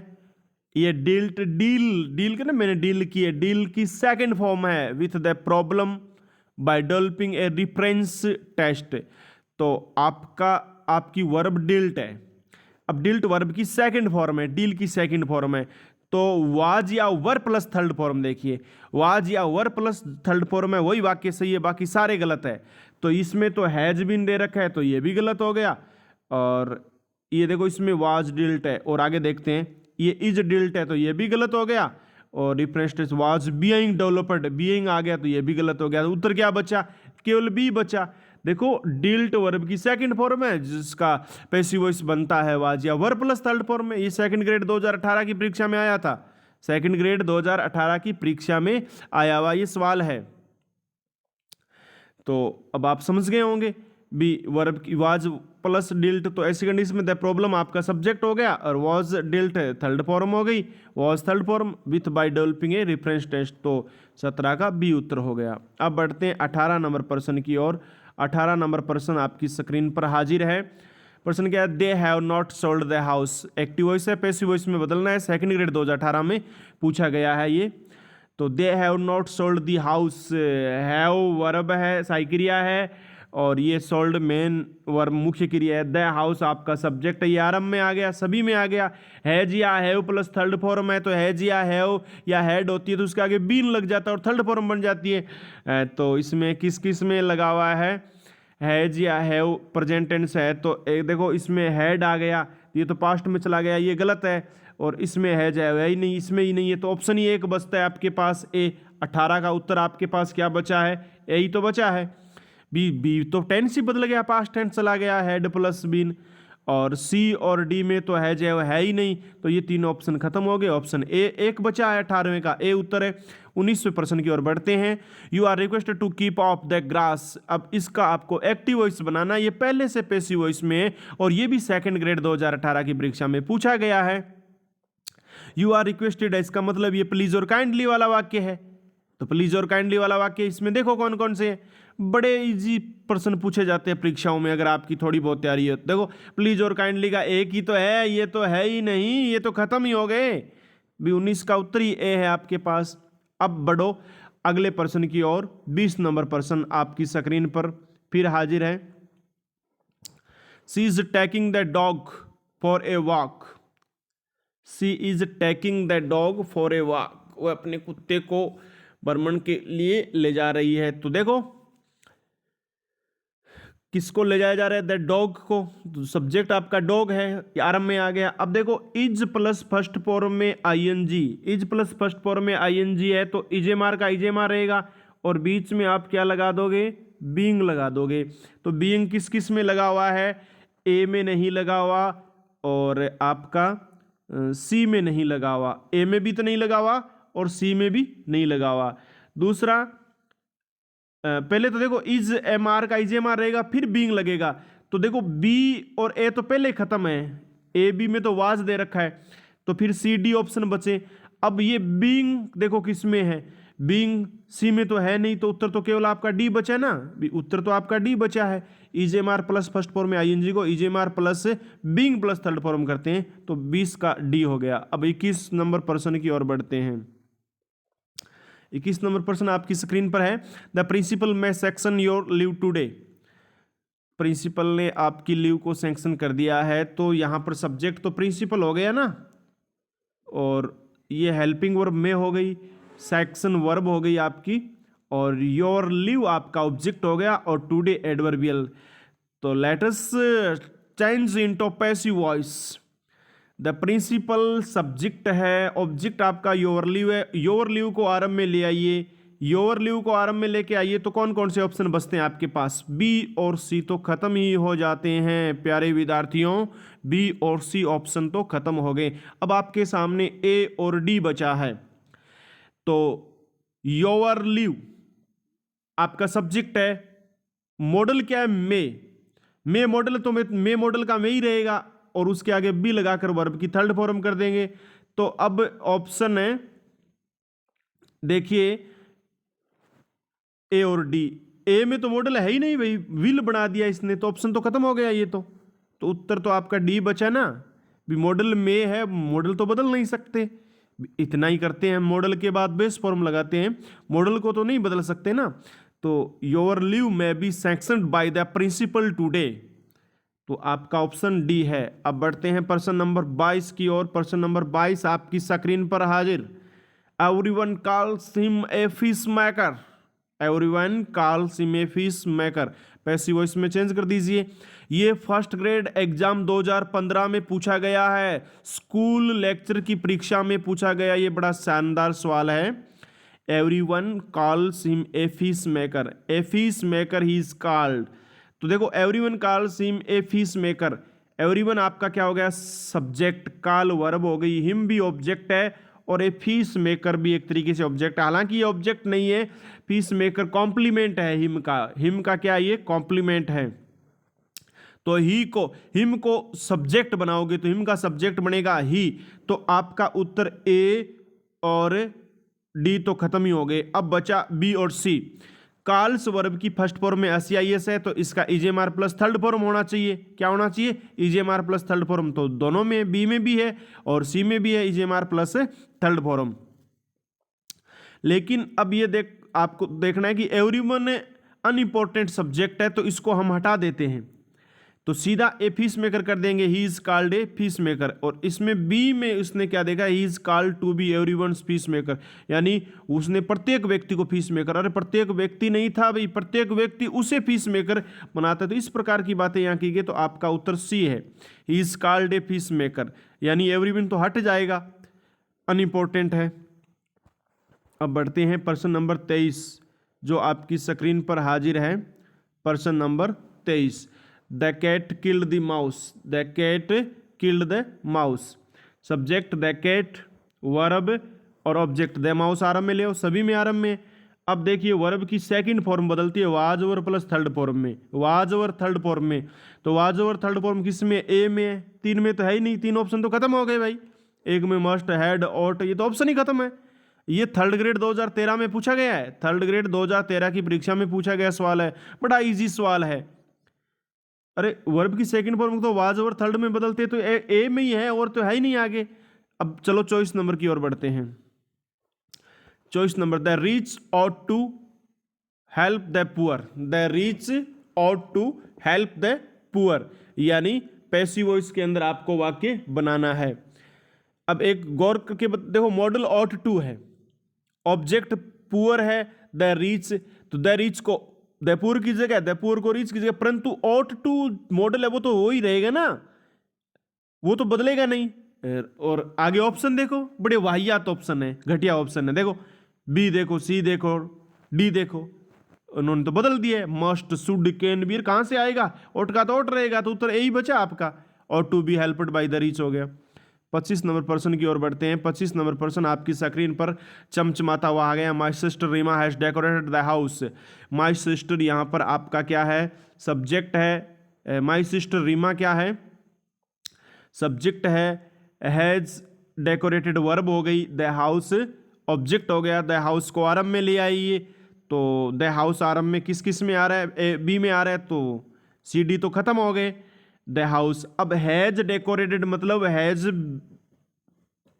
ये डील्ट डील के ना मैंने डील की है, डील की सेकंड फॉर्म है with the problem by developing a reference test. तो आपकी वर्ब डील्ट है। अब डिल्ट वर्ब की सेकंड फॉर्म है, डील की सेकंड फॉर्म है, तो वाज या वर प्लस थर्ड फॉर्म देखिए, वाज या वर प्लस थर्ड फॉर्म है, वही वाक्य सही है, बाकी सारे गलत है। तो इसमें तो हैज बीन दे रखा है तो ये भी गलत हो गया, और ये देखो इसमें वाज डिल्ट है, और आगे देखते हैं ये इज डिल्ट है तो ये भी गलत हो गया, और reference tense was being developed, being आ गया तो ये भी गलत हो गया। तो उत्तर क्या बचा? केवल बी बचा। देखो डिल्ट वर्ब की सेकंड फॉर्म है जिसका पैसिव वॉइस बनता है वाज या वर प्लस थर्ड फॉर्म में। ये सेकंड ग्रेड 2018 की परीक्षा में आया था, सेकंड ग्रेड 2018 की परीक्षा में आया हुआ ये सवाल है। तो अब आप समझ गए होंगे बी वर्ब की वाज प्लस डिल्ट, तो ऐसी कंडीशन में द प्रॉब्लम आपका सब्जेक्ट हो गया, और वाज डिल्ट थर्ड फॉर्म हो गई, was third form with by developing a reference test. तो 17 का बी उत्तर हो गया। अब बढ़ते हैं 18 नंबर प्रश्न की ओर। 18 नंबर प्रश्न आपकी स्क्रीन पर हाजिर है। प्रश्न क्या है? They have not sold the house. Active voice है, पैसिव वॉइस में बदलना है, सेकंड ग्रेड 2018 में पूछा गया है ये। तो they have not sold the house, have verb है, साई क्रिया है, और ये सोल्ड मेन वर्ब मुख्य क्रिया है। द हाउस आपका सब्जेक्ट है, ये आरंभ में आ गया, सभी में आ गया। हैज या हैव प्लस थर्ड फॉर्म है, तो हैज या हैव या हैड होती है तो उसके आगे बीन लग जाता है और थर्ड फॉर्म बन जाती है। तो इसमें किस किस में लगा हुआ है? हैज या हैव प्रेजेंट टेंस है, तो एक देखो इसमें हैड आ गया, ये तो पास्ट में चला गया, ये गलत है। और इसमें हैज है ही नहीं, इसमें ही नहीं है, तो ऑप्शन ही एक बचता है आपके पास ए। 18 का उत्तर आपके पास क्या बचा है? ए ही तो बचा है। बी बी तो टेंस ही बदल गया, पास्ट टेंस चला गया, हैड प्लस बीन। और सी और डी में तो है ही नहीं, तो ये तीनों ऑप्शन खत्म हो गए। ऑप्शन ए एक बचा है, 18वें का ए उत्तर है। 19वें प्रश्न की ओर बढ़ते हैं। You are requested to keep off the grass. अब इसका आपको एक्टिव वॉइस बनाना, ये पहले से पैसिव वॉइस में है, और ये भी सेकंड ग्रेड 2018 की परीक्षा में पूछा गया है। यू आर रिक्वेस्टेड है, इसका मतलब ये प्लीज और काइंडली वाला वाक्य है। तो प्लीज और काइंडली वाला वाक्य इसमें देखो कौन कौन से हैं। बड़े इजी प्रश्न पूछे जाते हैं परीक्षाओं में, अगर आपकी थोड़ी बहुत तैयारी है। देखो प्लीज और काइंडली का एक ही तो है, ये तो है ही नहीं, ये तो खत्म ही हो गए। भी 19 का उत्तर ही ए है आपके पास। अब बढ़ो अगले प्रश्न की ओर। 20 नंबर प्रश्न आपकी स्क्रीन पर फिर हाजिर है। She is taking the dog for a walk. She is taking the dog for a walk, वो अपने कुत्ते को भ्रमण के लिए ले जा रही है। तो देखो किसको ले जाया जा रहा है? द डॉग को। तो सब्जेक्ट आपका डॉग है, आरंभ में आ गया। अब देखो इज प्लस फर्स्ट फॉर्म में ING, is plus first form में आईएनजी है, तो इजेमार का इजेमार रहेगा, और बीच में आप क्या लगा दोगे? बीइंग लगा दोगे। तो बीइंग किस किस में लगा हुआ है? ए में नहीं लगा हुआ, और आपका सी में नहीं लगा हुआ, ए में भी तो नहीं लगा हुआ और सी में भी नहीं लगा हुआ। दूसरा पहले तो देखो इज एम आर का इज एम आर रहेगा, फिर बीइंग लगेगा। तो देखो बी और ए तो पहले खत्म है, ए बी में तो वाज दे रखा है, तो फिर सी डी ऑप्शन बचे। अब ये बीइंग देखो किस में है? बीइंग सी में तो है नहीं, तो उत्तर तो केवल आपका डी बचा ना, उत्तर तो आपका डी बचा है। Is am are plus first form में आईएनजी को is am are plus being plus third form करते हैं, तो 20 का डी हो गया। अब 21 नंबर प्रश्न की ओर बढ़ते हैं। 21 नंबर प्रश्न आपकी स्क्रीन पर है। द प्रिंसिपल में section your leave today. Principal ने आपकी लीव को सैंक्शन कर दिया है, तो यहां पर सब्जेक्ट तो प्रिंसिपल हो गया ना, और ये हेल्पिंग वर्ब में हो गई, सेक्शन वर्ब हो गई आपकी, और योर लीव आपका ऑब्जेक्ट हो गया, और टुडे एडवर्बियल। तो let us change into passive voice. The principal subject है, ऑब्जेक्ट आपका योर लीव है। योर लीव को आरंभ में ले आइए, योर लीव को आरंभ में लेके आइए, तो कौन कौन से ऑप्शन बचते हैं आपके पास? बी और सी तो खत्म ही हो जाते हैं प्यारे विद्यार्थियों, बी और सी ऑप्शन तो खत्म हो गए। अब आपके सामने ए और डी बचा है। तो योर लीव आपका सब्जेक्ट है, मॉडल क्या है? मे मॉडल, तो मे मॉडल का मे ही रहेगा, और उसके आगे बी लगाकर वर्ब की थर्ड फॉर्म कर देंगे। तो अब ऑप्शन है देखिए ए और डी। ए में तो मॉडल है ही नहीं भाई, विल बना दिया इसने, तो ऑप्शन तो खत्म हो गया ये तो उत्तर तो आपका डी बचा ना। भी मॉडल में है, मॉडल तो बदल नहीं सकते, इतना ही करते हैं, मॉडल के बाद बेस फॉर्म लगाते हैं, मॉडल को तो नहीं बदल सकते ना। तो योर लीव में be sanctioned by the principal today, तो आपका ऑप्शन डी है। अब बढ़ते हैं प्रश्न नंबर 22 की ओर। प्रश्न नंबर 22 आपकी स्क्रीन पर हाजिर। Everyone calls him a fish maker. Everyone calls him a fish maker, passive voice में चेंज कर दीजिए। ये फर्स्ट ग्रेड एग्जाम 2015 में पूछा गया है, स्कूल लेक्चर की परीक्षा में पूछा गया। ये बड़ा शानदार सवाल है। Everyone calls him a fish maker, A fish maker he is called. तो देखो everyone calls him a fish maker, everyone आपका क्या हो गया, सब्जेक्ट, कॉल वर्ब हो गई, हिम भी ऑब्जेक्ट है और ए फिश मेकर भी एक तरीके से ऑब्जेक्ट है। हालांकि ये ऑब्जेक्ट नहीं है, फिश मेकर कॉम्प्लीमेंट है हिम का। हिम का क्या, ये कॉम्प्लीमेंट है। तो हिम को सब्जेक्ट बनाओगे तो हिम का सब्जेक्ट बनेगा ही। तो आपका उत्तर ए और डी तो खत्म ही हो गए। अब बचा बी और सी। कॉल्स वर्ब की फर्स्ट फॉर्म में एसईआईएस है, तो इसका इजेएमआर प्लस थर्ड फॉर्म होना चाहिए। क्या होना चाहिए, इजेएमआर प्लस थर्ड फॉर्म। तो दोनों में, बी में भी है और सी में भी है इजेएमआर प्लस थर्ड फॉर्म। लेकिन अब ये आपको देखना है कि एवरीवन अनइम्पोर्टेंट सब्जेक्ट है, तो इसको हम हटा देते हैं। तो सीधा ए फिश मेकर कर देंगे, he is called a fish maker. और इसमें बी में उसने क्या देखा, he is called to be everyone's fish maker, यानी उसने प्रत्येक व्यक्ति को फिश मेकर। अरे प्रत्येक व्यक्ति नहीं था भाई, प्रत्येक व्यक्ति उसे फिश मेकर बनाता है। तो इस प्रकार की बातें यहाँ की गई। तो आपका उत्तर सी है, ही is called a fish maker, यानी एवरीवन तो हट जाएगा, अनइम्पोर्टेंट है। अब बढ़ते हैं प्रश्न नंबर 23 जो आपकी स्क्रीन पर हाजिर है। प्रश्न number 23, the cat killed the mouse. The cat killed the mouse, subject the cat, verb और ऑब्जेक्ट द माउस आरंभ में ले आओ, सभी में आरंभ में। अब देखिए वर्ब की सेकंड फॉर्म बदलती है was over plus third form में, वाज ओवर थर्ड फॉर्म में। तो वाज ओवर थर्ड फॉर्म किस में, ए में है, तीन में तो है ही नहीं, तीन ऑप्शन तो खत्म हो गए भाई। एक में मस्ट, हैड, ऑट, ये तो ऑप्शन ही खत्म है। ये थर्ड ग्रेड 2013 में पूछा गया है, थर्ड ग्रेड 2013 की परीक्षा में पूछा गया सवाल है, बड़ा इजी सवाल है। अरे वर्ब की सेकंड फॉर्म तो वाज ओवर थर्ड में बदलते तो ए में ही है, और तो है ही नहीं आगे। अब चलो चॉइस नंबर की ओर बढ़ते हैं। Choice number, the rich ought to help the poor. The rich ought to help the poor, यानी पैसिव वॉइस के अंदर आपको वाक्य बनाना है। अब एक गौर करके देखो, मॉडल ऑट टू है, ऑब्जेक्ट पुअर है, द रिच, तो द रिच को द पुअर की जगह, द पुअर को रिच की जगह, परंतु ऑट टू मॉडल है वो तो हो ही रहेगा ना, वो तो बदलेगा नहीं। और आगे ऑप्शन देखो, बड़े वाहियात ऑप्शन है, घटिया ऑप्शन है। देखो बी देखो, सी देखो, डी देखो, उन्होंने तो बदल दिया, मस्ट, शुड, कैन, बी, कहां से आएगा, ऑट का तो ऑट रहेगा, तो उत्तर यही बचा आपका, और to be helped by the rich हो गया। 25 नंबर प्रश्न की ओर बढ़ते हैं। 25 नंबर प्रश्न आपकी स्क्रीन पर चमचमाता हुआ आ गया। My sister Reema has decorated the house. My sister यहाँ पर आपका क्या है, सब्जेक्ट है। माय सिस्टर रीमा क्या है, सब्जेक्ट है। हैज डेकोरेटेड वर्ब हो गई, द हाउस ऑब्जेक्ट हो गया। द हाउस को आरंभ में ले आइए, तो द हाउस आरंभ में किस किस में आ रहा है, बी में आ रहा है, तो सी डी तो खत्म हो गए, द हाउस। अब हैज डेकोरेटेड मतलब हैज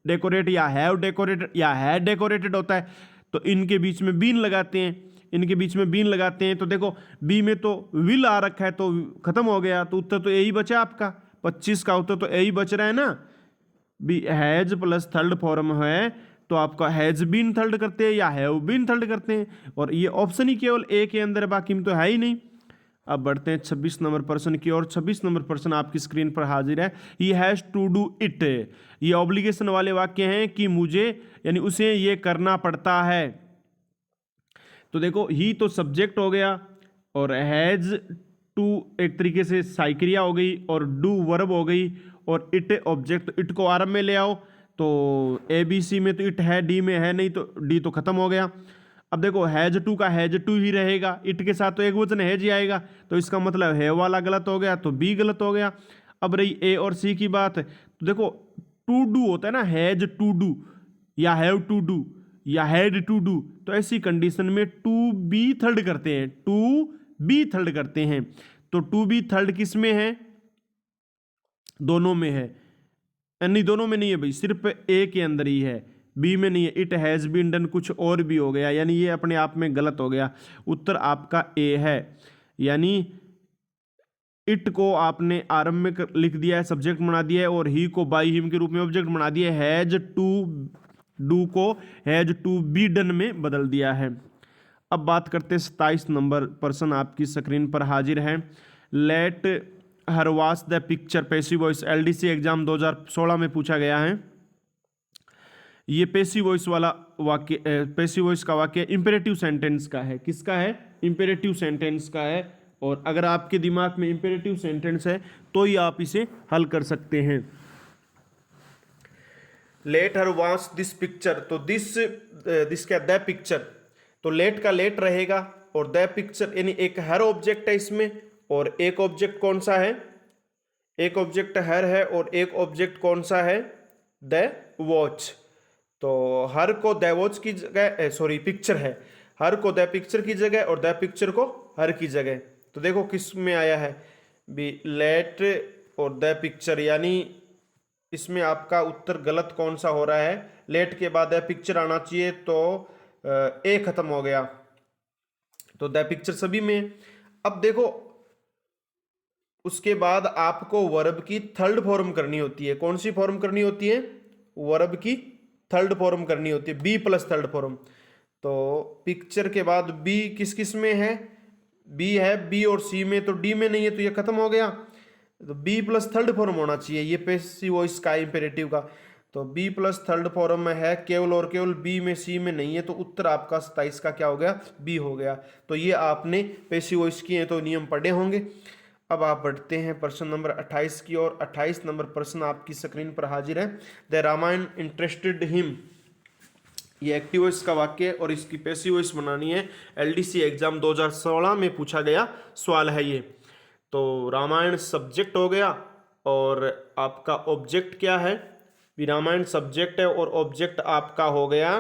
डेकोरेट या हैव डेकोरेटेड या हैड डेकोरेटेड होता है, तो इनके बीच में बीन लगाते हैं, इनके बीच में बीन लगाते हैं। तो देखो बी में तो विल आ रखा है, तो खत्म हो गया, तो उत्तर तो यही बचा आपका 25 का उत्तर तो यही बच रहा है ना। B has plus third form है, तो आपका हैज बीन थर्ड करते हैं या हैव बीन थर्ड करते हैं, और ये ऑप्शन ही केवल ए के अंदर, बाकी में तो है ही नहीं। अब बढ़ते हैं 26 नंबर प्रश्न की ओर। 26 नंबर प्रश्न आपकी स्क्रीन पर हाजिर है। He has to do it, ये ऑब्लिगेशन वाले वाक्य हैं कि मुझे यानी उसे ये करना पड़ता है। तो देखो ही तो सब्जेक्ट हो गया, और हैज टू एक तरीके से साइक्रिया हो गई, और डू वर्ब हो गई, और इट ऑब्जेक्ट, इट को आरंभ में ले आओ, तो ए बी सी में तो इट है, डी में है नहीं, तो डी तो खत्म हो गया। अब देखो हैज टू का हैज टू ही रहेगा, इट के साथ तो एक वचन हैज ही आएगा, तो इसका मतलब है वाला गलत हो गया, तो बी गलत हो गया। अब रही ए और सी की बात, तो देखो टू डू होता है ना, हैज टू डू या हैव टू डू या हैड टू डू, तो ऐसी कंडीशन में टू बी थर्ड करते हैं, टू बी थर्ड करते हैं। तो टू बी थर्ड किस में है, दोनों में है, नहीं दोनों में नहीं है भाई, सिर्फ ए के अंदर ही है, बी में नहीं है। इट हैज बीन डन कुछ और भी हो गया, यानी ये अपने आप में गलत हो गया। उत्तर आपका ए है, यानी इट को आपने आरंभ में लिख दिया है, सब्जेक्ट बना दिया है, और ही को बाई हिम के रूप में ऑब्जेक्ट बना दिया है। हैज टू डू को हैज टू बी डन में बदल दिया है। अब बात करते हैं 27 नंबर प्रश्न आपकी स्क्रीन पर हाजिर है। Let her watch the picture passive voice, LDC exam 2016 में पूछा गया है। ये पैसिव वॉइस वाला वाक्य, पैसिव वॉइस का वाक्य इंपेरेटिव सेंटेंस का है। किसका है? इंपेरेटिव सेंटेंस का है। और अगर आपके दिमाग में इंपेरेटिव सेंटेंस है तो ही आप इसे हल कर सकते हैं। Let her watch this picture, तो दिस क्या, द पिक्चर, तो लेट का लेट रहेगा और द पिक्चर, यानी एक हर ऑब्जेक्ट है इसमें, और एक ऑब्जेक्ट कौन सा है? एक ऑब्जेक्ट हर है और एक ऑब्जेक्ट कौन सा है? The watch. तो हर को द वॉच की जगह, सॉरी पिक्चर है, हर को द पिक्चर की जगह और द पिक्चर को हर की जगह। तो देखो किस में आया है भी, लेट और द पिक्चर, यानी इसमें आपका उत्तर गलत कौन सा हो रहा है? लेट के बाद द पिक्चर आना चाहिए, तो ए खत्म हो गया, तो द पिक्चर सभी में। अब देखो उसके बाद आपको वर्ब की थर्ड फॉर्म करनी होती है। कौन सी फॉर्म करनी होती है? वर्ब की थर्ड फॉर्म करनी होती है, बी प्लस थर्ड फॉर्म। तो पिक्चर के बाद बी किस किस में है? बी है बी और सी में, तो डी में नहीं है, तो ये खत्म हो गया। तो बी प्लस थर्ड फॉर्म होना चाहिए ये पैसिव वॉइस का, इंपेरेटिव का। तो बी प्लस थर्ड फॉर्म में है केवल और केवल, बी में सी में नहीं है, तो उत्तर आपका 27 का क्या हो गया? बी हो गया। तो ये आपने पैसिव वॉइस किए तो नियम पढ़े होंगे। अब आप बढ़ते हैं प्रश्न नंबर 28 की ओर। 28 नंबर प्रश्न आपकी स्क्रीन पर हाजिर है। द रामायण इंटरेस्टेड हिम, ये एक्टिव वॉइस का वाक्य है और इसकी पैसिव वॉइस बनानी है। एलडीसी एग्जाम 2016 में पूछा गया सवाल है ये। तो रामायण सब्जेक्ट हो गया और आपका ऑब्जेक्ट क्या है? भी रामायण सब्जेक्ट है और ऑब्जेक्ट आपका हो गया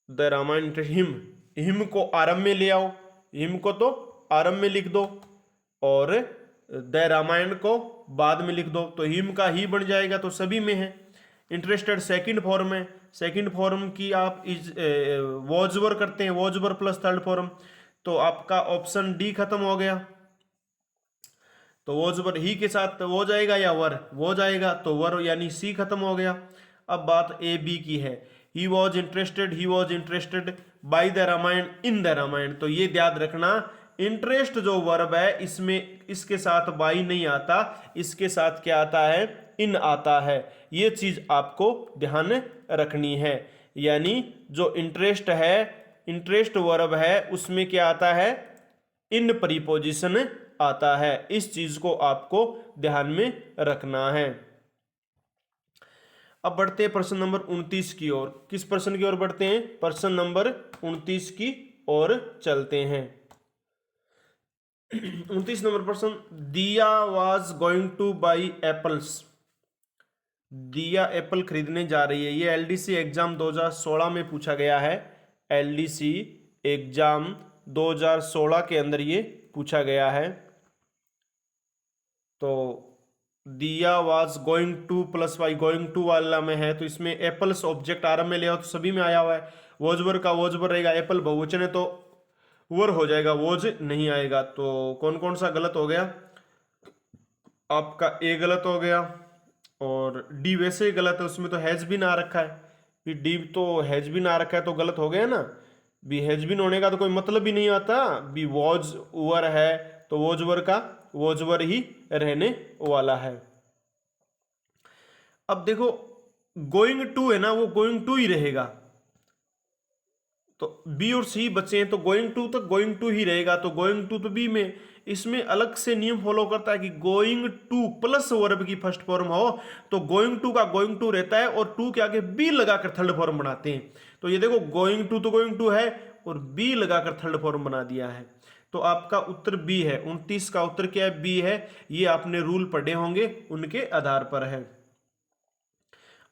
द रामायण। हिम, हिम को आरंभ में ले आओ, हिम को तो आरंभ में लिख दो और द रामायण को बाद में लिख दो, तो हिम का ही बन जाएगा, तो सभी में है। इंटरेस्टेड सेकंड फॉर्म है, सेकंड फॉर्म की आप इज वॉजवर करते हैं, वॉजवर प्लस थर्ड फॉर्म, तो आपका ऑप्शन डी खत्म हो गया। तो वॉजवर ही के साथ वो जाएगा या वर, वो जाएगा, तो वर यानी सी खत्म हो गया। अब बात ए बी की है। He was interested by the Ramayana in the Ramayana, तो ये याद रखना इंटरेस्ट जो वर्ब है इसमें इसके साथ बाई नहीं आता, इसके साथ क्या आता है? इन आता है। ये चीज आपको ध्यान रखनी है। यानी जो इंटरेस्ट है, इंटरेस्ट वर्ब है, उसमें क्या आता है? इन प्रीपोजिशन आता है। इस चीज को आपको ध्यान में रखना है। अब बढ़ते हैं प्रश्न नंबर 29 की ओर। किस प्रश्न की ओर बढ़ते हैं? प्रश्न नंबर 29 की ओर चलते हैं। 29 नंबर प्रश्न, दिया was going two by apples, दिया एप्पल खरीदने जा रही है। ये एलडीसी एग्जाम 2016 में पूछा गया है। एलडीसी एग्जाम 2016 के अंदर ये पूछा गया है। तो Diya was going to plus Y, going to वाला में है, तो इसमें एप्पल्स ऑब्जेक्ट आरंभ में ले आओ, तो सभी में आया हुआ है। वोजवर का वोजवर रहेगा, एप्पल बहुवचन है तो वर हो जाएगा, वोज नहीं आएगा। तो कौन कौन सा गलत हो गया? आपका ए गलत हो गया और डी वैसे ही गलत है, उसमें तो हैज बिन आ रखा है। फिर डी तो हैज बिन आ रखा है तो गलत हो गया ना। बी हैज बिन होने का तो कोई मतलब ही नहीं आता। बी वॉज वर है तो वोजवर का वोजवर ही रहने वाला है। अब देखो गोइंग टू है ना, वो गोइंग टू ही रहेगा। तो बी और सी बचे हैं तो गोइंग टू तो गोइंग टू ही रहेगा, तो गोइंग टू तो बी में। इसमें अलग से नियम फॉलो करता है कि गोइंग टू प्लस वर्ब की फर्स्ट फॉर्म हो तो गोइंग टू का गोइंग टू रहता है और टू के आगे बी लगाकर थर्ड फॉर्म बनाते हैं। तो ये देखो गोइंग टू तो गोइंग टू है और बी लगाकर थर्ड फॉर्म बना दिया है, तो आपका उत्तर बी है। 29 का उत्तर क्या है? बी है। ये आपने रूल पढ़े होंगे, उनके आधार पर है।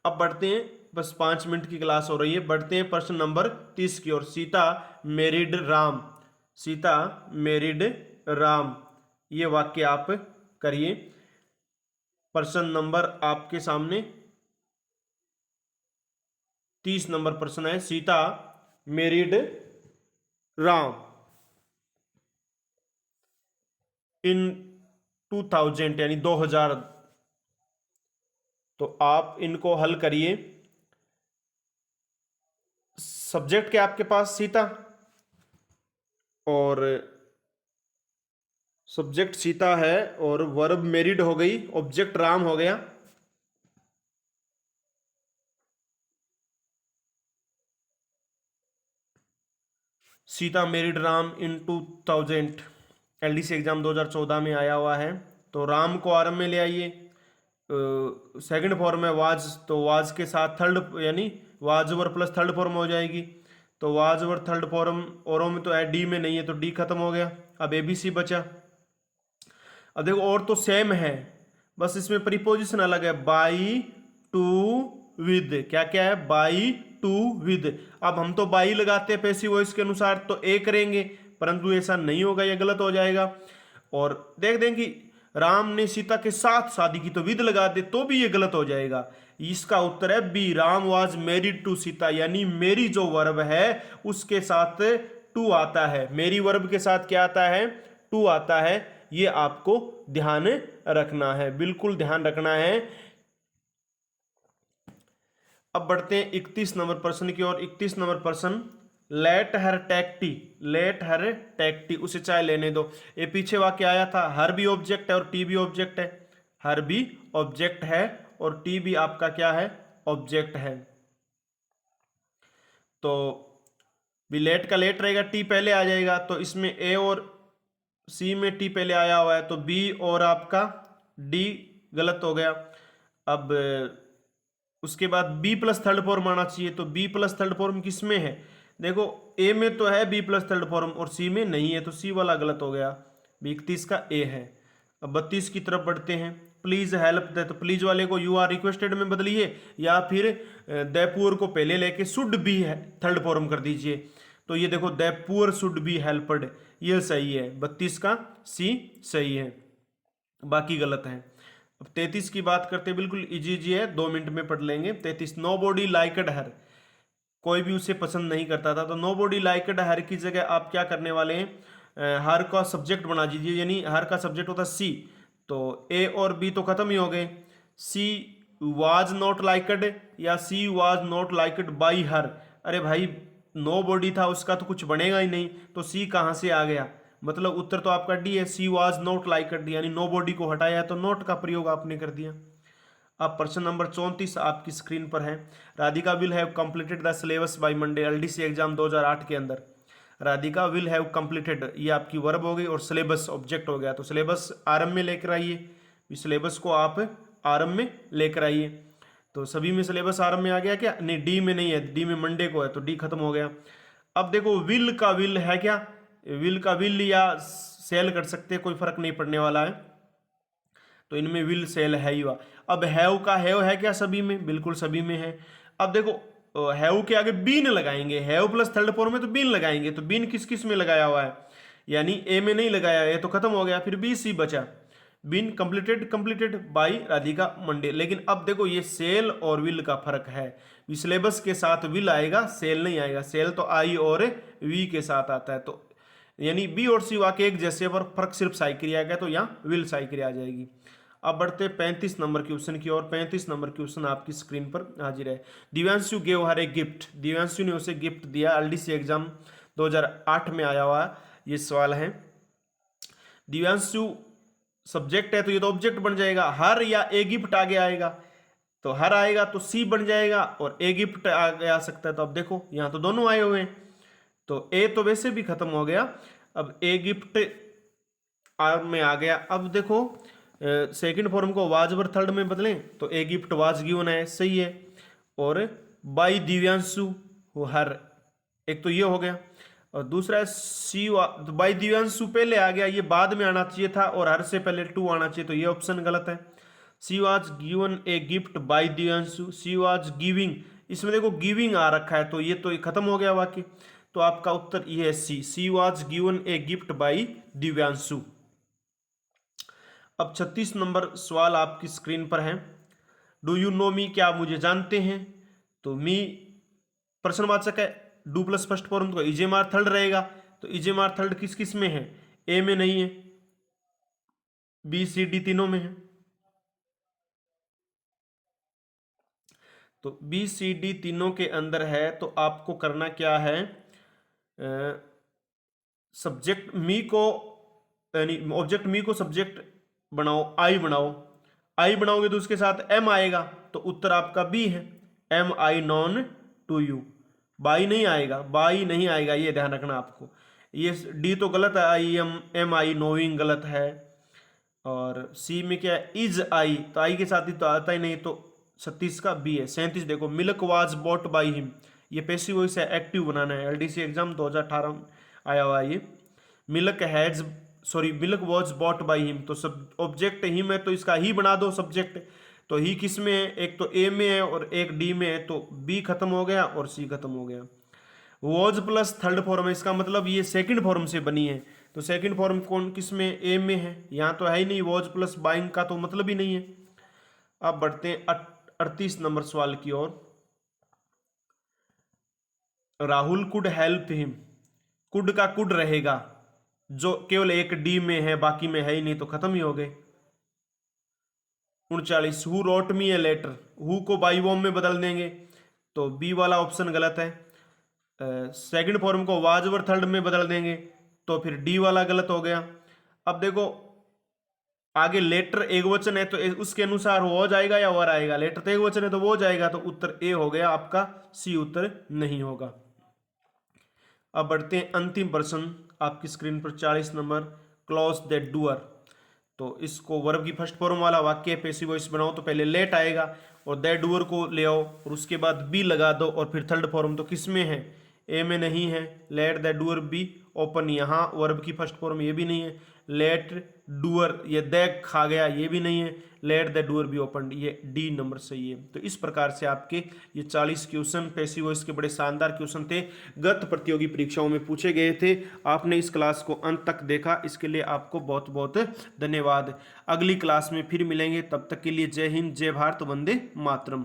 अब बढ़ते हैं, बस 5 मिनट की क्लास हो रही है। बढ़ते हैं प्रश्न नंबर 30 की ओर। सीता मैरिड राम, सीता मैरिड राम, ये वाक्य आप करिए। प्रश्न नंबर आपके सामने 30 नंबर प्रश्न है, सीता मैरिड राम। इन 2000 यानी 2000। तो आप इनको हल करिए। सब्जेक्ट क्या आपके पास सीता, और सब्जेक्ट सीता है और वर्ब मैरिड हो गई, ऑब्जेक्ट राम हो गया। सीता मैरिड राम इन 2000, एलडीसी एग्जाम 2014 में आया हुआ है। तो राम को आरंभ में ले आइए। सेकंड फॉर्म है वाज, तो वाज के साथ थर्ड यानी was were plus third form हो जाएगी। तो वाज वर थर्ड फॉर्म औरों में तो है, डी में नहीं है, तो डी खत्म हो गया। अब एबीसी बचा। अब देखो और तो सेम है, बस इसमें प्रीपोजिशन अलग है। By, to, with. क्या क्या है? By, to, with. अब हम तो बाई लगाते हैं पैसिव वॉइस के अनुसार, तो ए करेंगे, परंतु ऐसा नहीं होगा, यह गलत हो जाएगा। और देख दें कि राम ने सीता के साथ शादी की, तो विद लगा दे तो भी ये गलत हो जाएगा। इसका उत्तर है B, Ram was married to Sita, यानी मेरी जो वर्ब है उसके साथ टू आता है। मेरी वर्ब के साथ क्या आता है? टू आता है। ये आपको ध्यान रखना है, बिल्कुल ध्यान रखना है। अब बढ़ते हैं 31 नंबर प्रश्न की ओर। 31 नंबर प्रश्न, let her take tea, let her take tea, उसे चाय लेने दो। ये पीछे वाक्य आया था, हर भी ऑब्जेक्ट है और टी भी ऑब्जेक्ट है। हर भी ऑब्जेक्ट है और टी भी आपका क्या है? ऑब्जेक्ट है। तो भी लेट का लेट रहेगा, टी पहले आ जाएगा, तो इसमें ए और सी में टी पहले आया हुआ है, तो बी और आपका डी गलत हो गया। अब उसके बाद बी प्लस थर्ड फॉर्म आना चाहिए, तो बी प्लस थर्ड फॉर्म किस में है? देखो ए में तो है बी प्लस थर्ड फॉर्म और सी में नहीं है, तो सी वाला गलत हो गया। 31 का ए है। अब 32 की तरफ बढ़ते हैं। प्लीज हेल्प द, तो प्लीज वाले को यू आर रिक्वेस्टेड में बदलिए, या फिर द पुअर को पहले लेके शुड बी है थर्ड फॉर्म कर दीजिए। तो ये देखो the poor should be helped, ये सही है। 32 का सी सही है, बाकी गलत है। अब 33 की बात करते हैं, बिल्कुल इजी इजी है, 2 मिनट में पढ़ लेंगे। 33, नो बॉडी लाइकड हर, कोई भी उसे पसंद नहीं करता था। तो नो बॉडी लाइकड हर की जगह आप क्या करने वाले हैं? हर का सब्जेक्ट बना दीजिए, यानी हर का सब्जेक्ट होता सी, तो ए और बी तो खत्म ही हो गए। सी वाज नॉट लाइकड या she was not liked by her, अरे भाई नो बॉडी था, उसका तो कुछ बनेगा ही नहीं, तो सी कहाँ से आ गया? मतलब उत्तर तो आपका डी है, सी वाज नॉट लाइकड, यानी नो बॉडी को हटाया तो नॉट का प्रयोग आपने कर दिया। अब प्रश्न नंबर 34 आपकी स्क्रीन पर है। Radhika will have completed the syllabus by Monday, LDC exam 2008 के अंदर। राधिका विल हैव कंप्लीटेड, ये आपकी वर्ब हो गई और सिलेबस ऑब्जेक्ट हो गया, तो सिलेबस आरंभ में लेकर आइए। सिलेबस को आप आरंभ में लेकर आइए। तो सभी में सिलेबस आरंभ में आ गया क्या? नहीं, डी में नहीं है, डी में मंडे को है, तो डी खत्म हो गया। अब देखो विल का विल है क्या? विल का विल या सेल कर सकते हैं, कोई फर्क नहीं पड़ने वाला है, तो इनमें विल सेल है ही हुआ। अब हैव का हैव है क्या? सभी में, बिल्कुल सभी में है। अब देखो हैव के आगे बीन लगाएंगे, हैव प्लस थर्ड फॉर्म में तो बीन लगाएंगे, तो बीन किस किस में लगाया हुआ है? यानी ए में नहीं लगाया, ए तो खत्म हो गया, फिर बी सी बचा। Been completed, completed by Radhika Monday. लेकिन अब देखो ये सेल और विल का फर्क है, सिलेबस के साथ विल आएगा, सेल नहीं आएगा। सेल तो आई और वी के साथ आता है, तो यानी बी और सी वाक्य एक जैसे, पर फर्क सिर्फ साई क्रिया का, तो यहाँ विल साई क्रिया आ जाएगी। अब बढ़ते 35 नंबर क्वेश्चन की ओर। 35 नंबर क्वेश्चन आपकी स्क्रीन पर हाजिर है। Divyanshu gave her a gift, Divyanshu ने उसे गिफ्ट दिया। एलडीसी एग्जाम 2008 में आया हुआ ये सवाल है। दिव्यांशु सब्जेक्ट है, तो ये तो ऑब्जेक्ट बन जाएगा। हर या ए गिफ्ट आगे आएगा, तो हर आएगा तो सी बन जाएगा, और ए गिफ्ट आगे आ सकता है। तो अब देखो यहाँ तो दोनों आए हुए हैं, तो ए तो वैसे भी खत्म हो गया, अब ए गिफ्ट आर में आ गया। अब देखो सेकंड फॉर्म को वाज वर थर्ड में बदलें, तो ए गिफ्ट वाज गिवन है, सही है। और बाई दिव्यांशु हर, एक तो ये हो गया, और दूसरा है सी बाई दिव्यांशु पहले आ गया, ये बाद में आना चाहिए था, और हर से पहले टू आना चाहिए, तो ये ऑप्शन गलत है। सी was given a gift by Divyanshu, she was giving, इसमें देखो गिविंग आ रखा है, तो ये तो खत्म हो गया वाक्य, तो आपका उत्तर ये है C, she was given a gift by Divyanshu. अब 36 नंबर सवाल आपकी स्क्रीन पर है। डू यू नो मी, क्या आप मुझे जानते हैं? तो मी प्रश्नवाचक है, डू प्लस फर्स्ट फॉर्म तो इजेमार थर्ड रहेगा, तो इजेमार थर्ड किस किस में है? ए में नहीं है, बी सी डी तीनों में है। तो बी सी डी तीनों के अंदर है तो आपको करना क्या है, सब्जेक्ट मी को यानी ऑब्जेक्ट मी को सब्जेक्ट बनाओ, आई बनाओ, आई बनाओगे तो उसके साथ एम आएगा, तो उत्तर आपका बी है, am I known to you. By नहीं आएगा, बाई नहीं आएगा, ये ध्यान रखना आपको। ये डी तो गलत है, आई एम आई नोइंग गलत है। और सी में क्या है, इज आई, तो आई के साथ ही तो आता ही नहीं, तो 36 का बी है। 37 देखो, milk was bot by him, ये पैसिव वॉइस है, एक्टिव बनाना है। एलडीसी एग्जाम 2018 में आया हुआ है ये। Milk has sorry milk was bought by him, तो सब ऑब्जेक्ट हिम है तो इसका ही बना दो सब्जेक्ट। तो ही किस में है, एक तो ए में है और एक डी में है, तो बी खत्म हो गया और सी खत्म हो गया। वॉज प्लस थर्ड फॉर्म है, इसका मतलब ये सेकंड फॉर्म से बनी है, तो सेकंड फॉर्म कौन किस में, ए में है, यहाँ तो है ही नहीं, वॉज प्लस बाइंग का तो मतलब ही नहीं है। अब बढ़ते हैं 38 नंबर सवाल की ओर। Rahul could help him, could का कुड रहेगा, जो केवल एक डी में है बाकी में है ही नहीं, तो खत्म ही हो गए। 39, who wrote me a letter, who को बाई वॉम में बदल देंगे, तो बी वाला ऑप्शन गलत है। सेकंड फॉर्म को वाज वर थर्ड में बदल देंगे, तो फिर डी वाला गलत हो गया। अब देखो आगे लेटर एक वचन है तो उसके अनुसार हो जाएगा या वर आएगा, लेटर तो एक वचन है तो वो जाएगा, तो उत्तर ए हो गया आपका, सी उत्तर नहीं होगा। अब बढ़ते हैं अंतिम प्रश्न आपकी स्क्रीन पर 40 नंबर, क्लोज दैट डूअर। तो इसको वर्ब की फर्स्ट फॉर्म वाला वाक्य पैसिव वॉइस बनाओ, तो पहले लेट आएगा और दैट डूअर को ले आओ और उसके बाद बी लगा दो और फिर थर्ड फॉर्म तो किस में है, ए में नहीं है। Let that doer be open, यहाँ वर्ब की फर्स्ट फॉर्म ये भी नहीं है। लेट डूअर, ये दैट खा गया, ये भी नहीं है। Let the doer be open, ये डी नंबर सही है। तो इस प्रकार से आपके ये 40 क्वेश्चन पैसिव वॉइस के बड़े शानदार क्वेश्चन थे, गत प्रतियोगी परीक्षाओं में पूछे गए थे। आपने इस क्लास को अंत तक देखा, इसके लिए आपको बहुत बहुत धन्यवाद। अगली क्लास में फिर मिलेंगे, तब तक के लिए जय हिंद, जय भारत, वंदे मातरम।